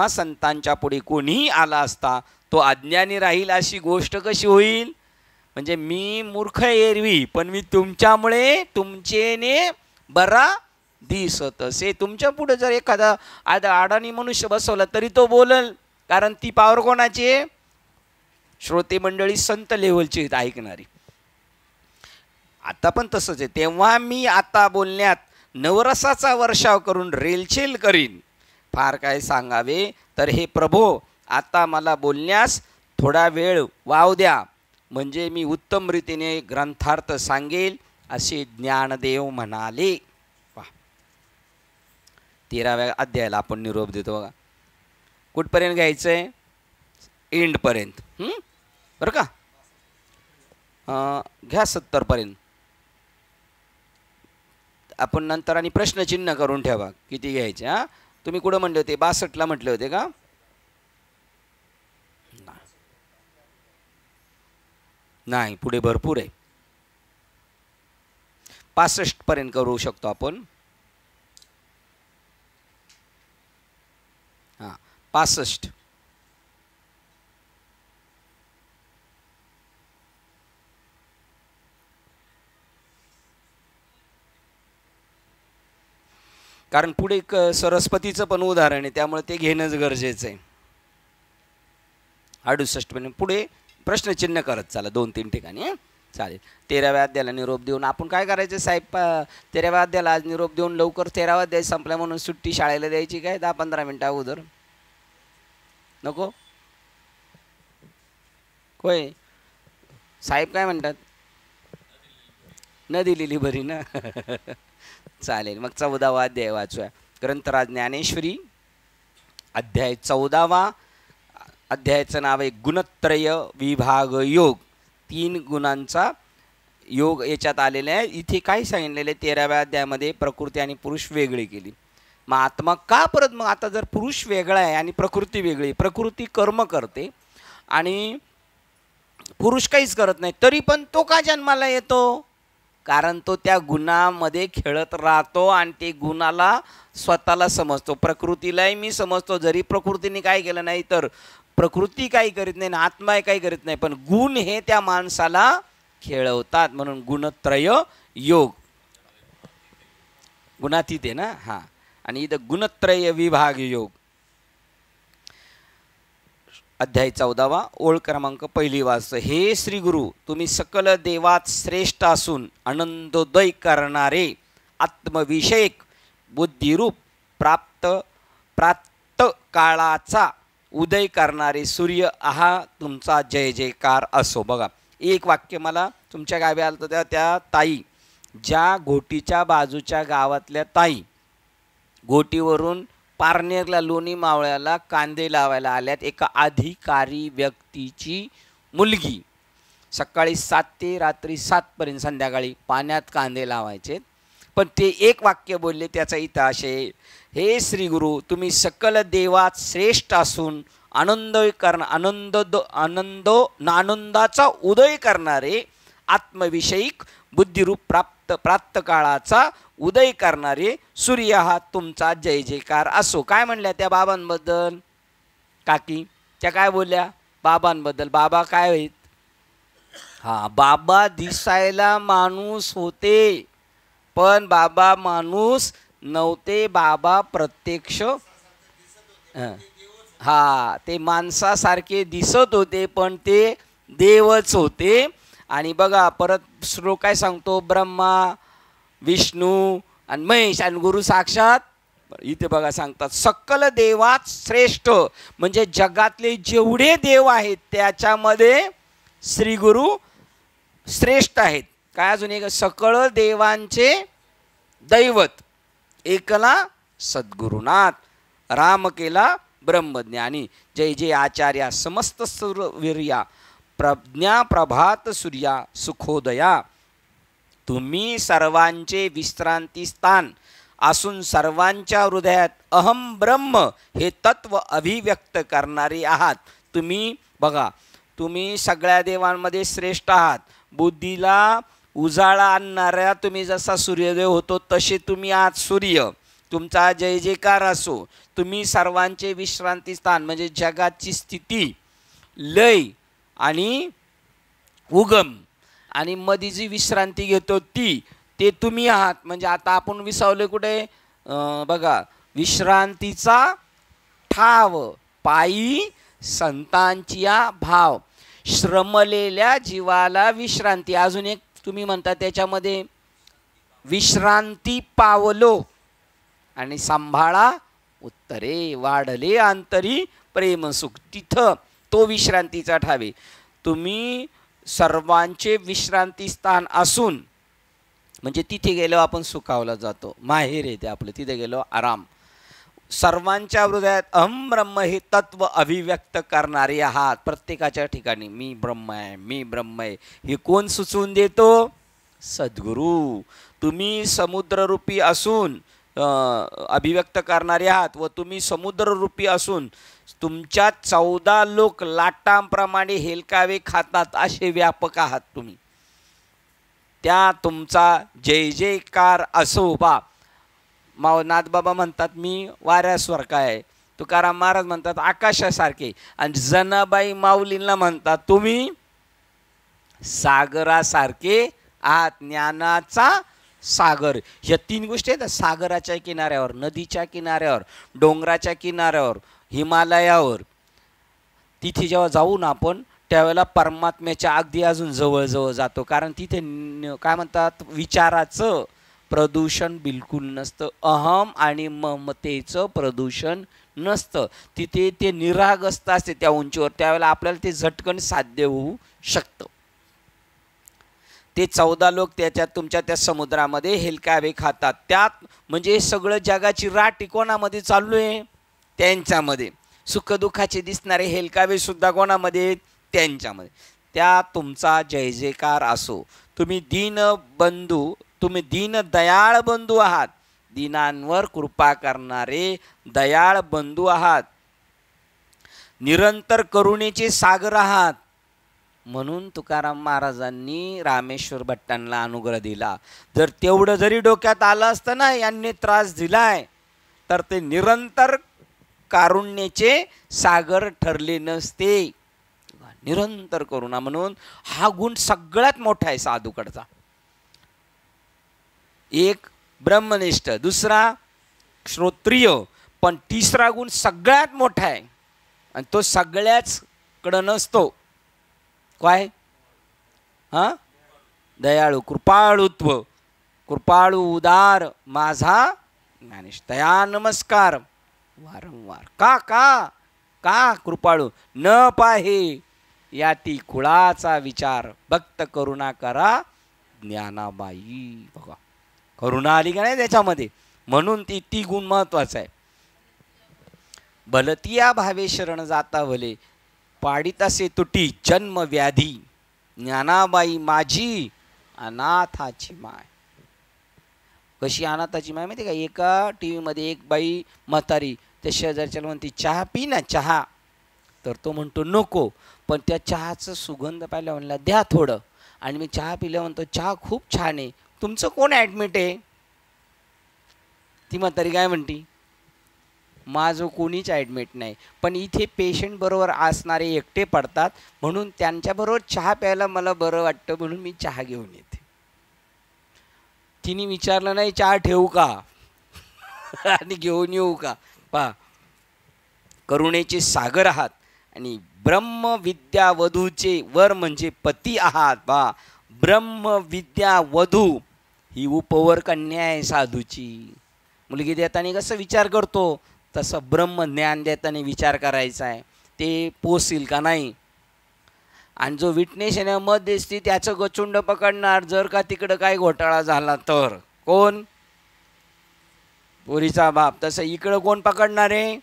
संतांच्या पुढे कोणीही आला असता तो अज्ञानी राहील अशी गोष्ट कशी होईल? म्हणजे मी मूर्ख एरवी, पण मी तुमच्यामुळे तुमचेने बरा दिसत असे. तुमच्या पुढे जर एखादा अडाणी मनुष्य बसवला तरी तो बोलल, कारण ती पावर कोणाची आहे? श्रोते मंडळी संत लेव्हलची आहेत ऐकणारी. आता पण तसंच आहे. तेव्हा मी आता बोलण्यात नवरसाचा वर्षाव करून रेलचेल करीन. फार काय सांगावे तर हे प्रभो, आता मला बोलण्यास थोडा वेळ वाव द्या, म्हणजे मी उत्तम रीतीने ग्रंथार्थ सांगेल, असे ज्ञानदेव म्हणाले. 13व्या अध्यायाला आपण निरोप देतो. बघा, कुठपर्यंत घ्यायचंय? एंडपर्यंत. बरं का? घ्या 70पर्यंत. आपण नंतर आणि प्रश्नचिन्ह करून ठेवा किती घ्यायचे. हा, तुम्ही कुठं म्हटले होते? 62ला म्हटले होते का? नाही, पुढे भरपूर आहे. 65 पर्यंत करू शकतो आपण. हां, 65. कारण पुढे एक सरस्वतीचं पण उदाहरण आहे, त्यामुळे ते घेणंच गरजेचं आहे. 68 पर्यंत पुढे प्रश्नचिन्ह करत चला 2-3 ठिकाणी. चालेल. 13व्या अध्यायाला निरोप देऊन आपण काय करायचं साहेब? 13व्या अध्यायाला आज निरोप देऊन लवकर 13वा अध्याय संपला म्हणून सुट्टी शाळेला द्यायची काय 10-15 मिनिटं अगोदर? नको होय साहेब काय म्हणतात? न दिलेली बरी ना. चालेल. मग 14वा अध्याय वाचूया. ग्रंथराज ज्ञानेश्वरी अध्याय 14वा. अध्यायाचं नाव आहे गुणत्रय विभाग योग. 3 गुणांचा योग याच्यात आलेला आहे. इथे काय सांगितलेलं आहे? 13व्या अध्यायामध्ये प्रकृती आणि पुरुष वेगळी केली. मग आत्मा का परत? मग आता जर पुरुष वेगळा आहे आणि प्रकृती वेगळी, प्रकृती कर्म करते आणि पुरुष काहीच करत नाही, तरी पण तो का जन्माला येतो? कारण तो त्या गुणामध्ये खेळत राहतो आणि ते गुणाला स्वतःला समजतो. प्रकृतीलाही मी समजतो, जरी प्रकृतीने काय केलं नाही तर प्रकृती काही करीत नाही, आत्मा काही करीत नाही, पण गुण हे त्या माणसाला खेळवतात. म्हणून गुणत्रय योग. गुणातीत आहे ना. हां. आणि इथं गुणत्रय विभाग योग. अध्याय 14वा. ओळ क्रमांक 1 वाचतं. हे श्री गुरु, तुम्ही सकल देवात श्रेष्ठ असून आनंदोदय करणारे आत्मविषयक बुद्धिरूप प्राप्त काळाचा उदय करणारे सूर्य हा तुमचा जय जयकार असो. बघा, एक वाक्य मला तुमच्या गावी आलं तर त्या ताई, ज्या घोटीच्या बाजूच्या गावातल्या ताई, घोटीवरून पारनेरला लोणी मावळ्याला कांदे लावायला आल्यात. एका अधिकारी व्यक्तीची मुलगी. सकाळी 7 ते रात्री 7 पर्यंत संध्याकाळी पाण्यात कांदे लावायचे. पण ते एक वाक्य बोलले, त्याचा इथं असे, हे श्री गुरु, तुम्ही सकल देवात श्रेष्ठ असून आनंदाचा उदय करणारे आत्मविषयिक बुद्धिरूप प्राप्त काळाचा उदय करणारे सूर्य हा तुमचा जय जयकार असो. काय म्हणल्या त्या बाबांबद्दल? काकी त्या काय बोलल्या बाबांबद्दल? बाबा काय आहेत? हा, बाबा दिसायला माणूस होते, पण बाबा माणूस नव्हते. बाबा प्रत्यक्ष हा, ते माणसासारखे दिसत होते, पण ते देवच होते. आणि बघा परत श्लोक काय सांगतो? ब्रह्मा, विष्णू आणि महेश आणि गुरु साक्षात. इथे बघा सांगतात सकल देवात श्रेष्ठ, म्हणजे जगातले जेवढे देव आहेत त्याच्यामध्ये श्री गुरु श्रेष्ठ आहेत. काय अजून एक? सकळ देवांचे दैवत एकला सद्गुरुनाथ, राम केला ब्रह्मज्ञानी. जय जय आचार्या समस्त सूरवीर्या प्रज्ञा प्रभात सूर्या सुखोदया. तुम्ही सर्वांचे विश्रांती स्थान असून सर्वांच्या हृदयात अहम ब्रह्म हे तत्व अभिव्यक्त करणारे आहात. तुम्ही बघा, तुम्ही सगळ्या देवांमध्ये श्रेष्ठ आहात. बुद्धीला उजाळा आणणाऱ्या तुम्ही जसा सूर्यदेव होतो तसे तुम्ही आहात सूर्य. तुमचा जय जयकार असो. तुम्ही सर्वांचे विश्रांती स्थान, म्हणजे जगाची स्थिती, लय आणि उगम आणि मध्ये जी विश्रांती घेतो ते तुम्ही आहात. म्हणजे आता आपण विसावले कुठे? बघा, विश्रांतीचा ठाव पायी संतांची भाव, श्रमलेल्या जीवाला विश्रांती. अजून एक तुम्ही म्हणता त्याच्यामध्ये, विश्रांती पावलो आणि सांभाळा उत्तरे, वाढले अंतरी प्रेम सुख. तिथं तो विश्रांतीचा ठावे. तुम्ही सर्वांचे विश्रांती स्थान असून, म्हणजे तिथे गेलो आपण सुखावला जातो, माहेर येते आपलं, तिथे गेलो आराम. सर्वांच्या हृदयात अहम ब्रह्म हे तत्व अभिव्यक्त करणारे आहात. प्रत्येकाच्या ठिकाणी मी ब्रह्म आहे, मी ब्रह्म आहे, हे कोण सुचवून देतो? सद्गुरू. तुम्ही समुद्ररूपी असून अभिव्यक्त करणारे आहात व तुम्ही समुद्ररूपी असून तुमच्या 14 लोक लाटांप्रमाणे हेलकावे खातात असे व्यापक आहात तुम्ही. त्या तुमचा जय जयकार असो. बा नाथबाबा म्हणतात मी वाऱ्यासारखा आहे, तुकाराम महाराज म्हणतात आकाशासारखे, आणि जनाबाई माऊलींना म्हणतात तुम्ही सागरासारखे आहात, ज्ञानाचा सागर. ह्या 3 गोष्टी आहेत. सागराच्या किनाऱ्यावर, नदीच्या किनाऱ्यावर, डोंगराच्या किनाऱ्यावर, हिमालयावर, तिथे जेव्हा जाऊ ना आपण त्यावेळेला परमात्म्याच्या अगदी अजून जवळ जातो. कारण तिथे काय म्हणतात, विचाराचं प्रदूषण बिलकुल नसतं, अहम आणि ममतेचं प्रदूषण नसतं. तिथे ते निरागस्त असते त्या उंचीवर. त्यावेळेला आपल्याला ते झटकन साध्य होऊ शकतं. ते 14 लोक त्याच्यात तुमच्या त्या समुद्रामध्ये हेलकावे खातात. त्यात म्हणजे सगळं जगाची राट कोणामध्ये चालू आहे? त्यांच्यामध्ये. सुखदुःखाचे दिसणारे हेलकावे सुद्धा कोणामध्ये? त्यांच्यामध्ये. त्या तुमचा जय जयकार असो. तुम्ही दीन दयाळ बंधू आहात. दीनांवर कृपा करणारे दयाळ बंधू आहात. निरंतर करुणेचे सागर आहात. म्हणून तुकाराम महाराजांनी रामेश्वर भट्टांना अनुग्रह दिला. जर तेवढं जरी डोक्यात आलं असतं ना, यांनी त्रास दिलाय, तर ते निरंतर कारुण्याचे सागर ठरले नसते. निरंतर करुणा, म्हणून हा गुण सगळ्यात मोठा आहे साधूकडचा. एक ब्रह्मनिष्ठ, दुसरा श्रोत्रिय, पण तिसरा गुण सगळ्यात मोठा आहे आणि तो सगळ्याचकडं नसतो. काय? दयाळू, कृपाळुत्व, कृपाळू उदार माझा ज्ञानेश. दया नमस्कार वारंवार. का का का कृपाळू? न पाहे याती कुळाचा विचार, भक्त करुणा करा ज्ञानाबाई. बघा करुणा आली का नाही त्याच्यामध्ये, म्हणून ती गुण महत्वाचा आहे. भलतिया भावे शरण जाता भले, पाडितासे तुटी जन्म व्याधी, ज्ञानाबाई माझी अनाथाची माय. कशी अनाथाची माय माहिती का? एका टीव्हीमध्ये एक बाई म्हातारी त्या शेजारच्याला म्हणते चहा पी ना चहा, तर तो म्हणतो नको, पण त्या चहाचं सुगंध पाहिला म्हणला द्या थोडं, आणि मी चहा पिल्या म्हणतो चहा खूप छान आहे, तुमचं कोण ॲडमिट आहे? ती म्हातारी काय म्हणती? माझं कोणीच ॲडमिट नाही, पण इथे पेशंट बरोबर असणारे एकटे पडतात, म्हणून त्यांच्याबरोबर चहा प्यायला मला बरं वाटतं, म्हणून मी चहा घेऊन येते. तिने विचारलं नाही चहा ठेवू का आणि घेऊन येऊ का. पहा, करुणेचे सागर आहात आणि ब्रह्मविद्या वधूचे वर म्हणजे पती आहात. पहा, ब्रह्मविद्या वधू ही उपवर कन्या आहे साधूची. मुलगी देताना कसं विचार करतो, तसं ब्रह्मज्ञान देताना विचार करायचा आहे, ते पोसील का नाही. आणि जो विटनेस आहे मत दिसती त्याचं गचुंड पकडणार, जर का तिकडं काय घोटाळा झाला तर. कोण? पोरीचा बाप. तसं इकडं कोण पकडणार आहे?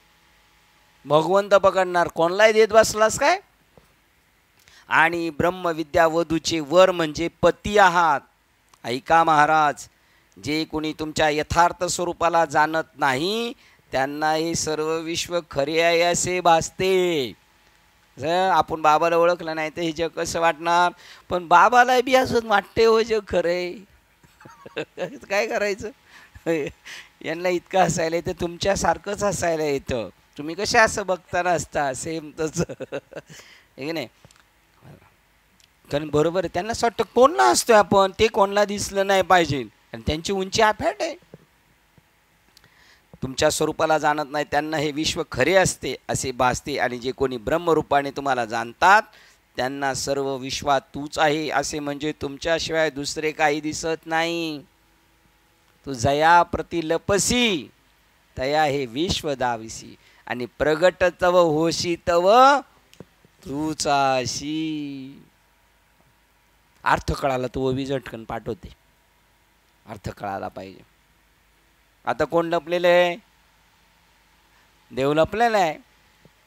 भगवंत पकडणार. कोणलाही देत बसलास काय? आणि ब्रह्मविद्या वधूचे वर म्हणजे पती आहात. ऐका महाराज, जे कोणी तुमच्या यथार्थ स्वरूपाला जाणत नाही त्यांना हे सर्व विश्व खरे आहे असे भासते. जर आपण बाबाला ओळखलं नाही तर हे जग कसं वाटणार, पण बाबाला बी असं वाटते हो जग खरे. काय करायचं? यांना इतकं हसायला येतं, तुमच्यासारखंच हसायला येतं. तुम्ही कसे असं बघताना असता सेम तसं, हे नाही. कारण बरोबर आहे, त्यांना असं वाटतं कोणला असतोय आपण, ते कोणला दिसलं नाही पाहिजे, आणि त्यांची उंची अफाट आहे. तुमच्या स्वरूपाला जाणत नाही त्यांना हे विश्व खरे असते असे भासते, आणि जे कोणी ब्रह्मरूपाने तुम्हाला जाणतात त्यांना सर्व विश्वात तूच आहे असे म्हणजे तुमच्याशिवाय दुसरे काही दिसत नाही. तू जया प्रति लपसी तया हे विश्व दाविसी, आणि प्रगट तव होशी तव तूचाशी. अर्थ कळाला तो ओवी झटकन पाठवते, अर्थ कळाला पाहिजे. आता कोण लपलेलं आहे? देव लपलेला आहे.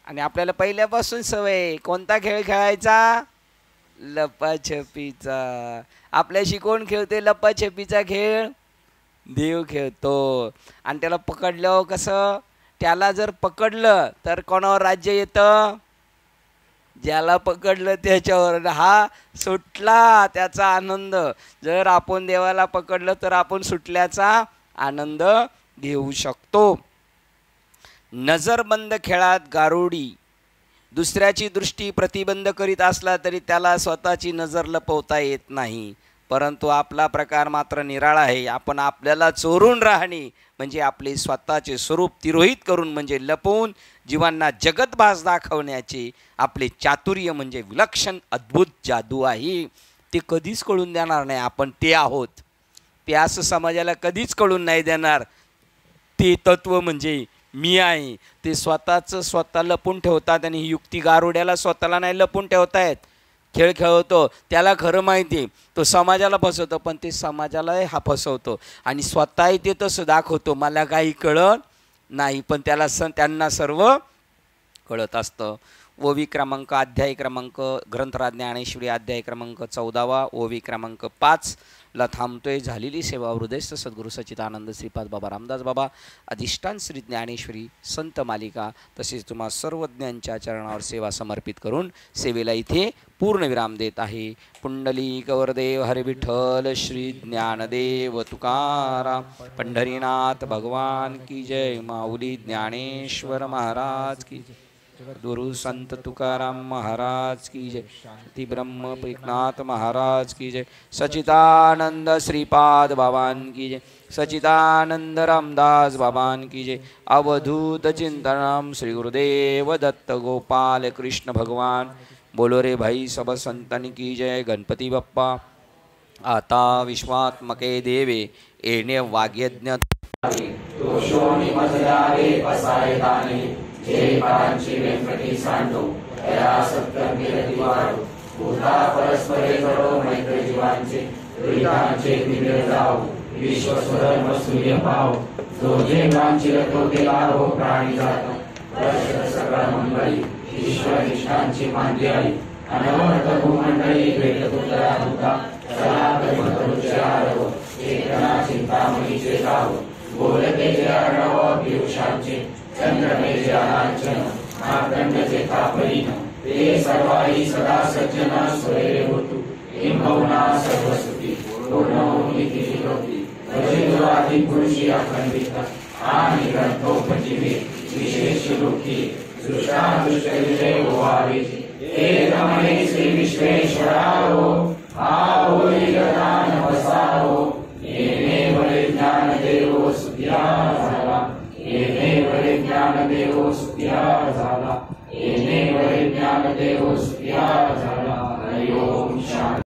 आणि आपल्याला पहिल्यापासून सवय कोणता खेळ खेळायचा? लपाछपीचा. आपल्याशी कोण खेळते लपाछपीचा खेळ? देव खेळतो. आणि त्याला पकडलं कसं? त्याला जर पकडलं तर कोणावर राज्य येतं? ज्याला पकडलं त्याच्यावर. हा सुटला त्याचा आनंद. जर आपण देवाला पकडलं तर आपण सुटल्याचा आनंद घेऊ शकतो. नजरबंद खेळात गारुडी दुसऱ्याची दृष्टी प्रतिबंध करीत असला तरी त्याला स्वतःची नजर लपवता येत नाही, परंतु आपला प्रकार मात्र निराळा आहे. आपण आपल्याला चोरून राहणे म्हणजे आपले स्वतःचे स्वरूप तिरोहित करून म्हणजे लपवून जीवांना जगतभास दाखवण्याचे आपले चातुर्य म्हणजे विलक्षण अद्भुत जादू आहे. ते कधीच कळून देणार नाही आपण ते आहोत, ते असं समाजाला कधीच कळून नाही देणार. ते तत्व म्हणजे मी आहे ते स्वतःचं स्वतः लपून ठेवतात आणि ही युक्ती गारुड्याला स्वतःला नाही लपून ठेवतायत. खेळ खेळवतो त्याला खरं माहिती, तो समाजाला फसवतो, पण ते समाजालाही हा फसवतो आणि स्वतःही ते तसं दाखवतो मला काही कळत नाही, पण त्याला त्यांना सर्व कळत असतं. ओवी क्रमांक अध्याय क्रमांक ग्रंथराज ज्ञानेश्वरी अध्याय क्रमांक 14 ओवी क्रमांक 5 ला थांबतोय. झालेली सेवा हृदयस्थ सद्गुरू सच्चिदानंद श्रीपाद बाबा रामदास बाबा अधिष्ठान श्री ज्ञानेश्वरी संत मालिका तसेच तुम्हा सर्वज्ञांच्या चरणावर सेवा समर्पित करून सेवेला इथे पूर्णविराम देत आहे. पुंडलिक वरदेव हरी विठ्ठल श्री ज्ञानदेव तुकाराम पंढरीनाथ भगवान की जय. माऊली ज्ञानेश्वर महाराज की जय. गुरु संत तुकाराम महाराज की जय. ती ब्रह्म एकनाथ महाराज की जय. सच्चिदानंद श्रीपाद बाबान की जय. सच्चिदानंद रामदास बाबान की जय. अवधूत चिंतनम श्री गुरुदेव दत्त गोपाल कृष्ण भगवान. बोलो रे भाई सब संतन की जय. गणपती बाप्पा आता विश्वात्मके देवे येणे वाग्यज्ञ जय कांची व्यंकटी सांडो या सत्कर्मी वाढो. भूता परस्परे करो मैत्री जीवांचे हृदयांचे दिव्य जाओ. विश्व स्वधर्म सूर्य पाव जोगे गांची रतो ते लाभो प्राणी जातो. दर्शन सगळा मंगळी ईश्वर निष्ठांची मांदी आई. अनवरत भूमंडळी भेटतो तया होता सला करिमतरुचे आरव. एकना चिंतामणीचे गाव बोलते जे आडव पियुषांचे. चंद्रमे जे अनांचन मार्कंडचे तापरीन. ते सर्वाई सदा सज्जन स्वरे होतु. किंबहुना सर्वसुखी पूर्ण होती होती. भजे पुरुषी अखंडित आणि ग्रंथोपजीवे विशेष लोकी दृष्टादृष्ट विजय व्हावे. हे रमणे श्री विश्वेश्वराहो आवोई गदान बसाहो. येणे वरे ज्ञान देव सुद्या झाला. येणे वरे ज्ञान देव सुद्या झाला. येणे वरे ज्ञान देव सुद्या झाला. हरि ओम शांती.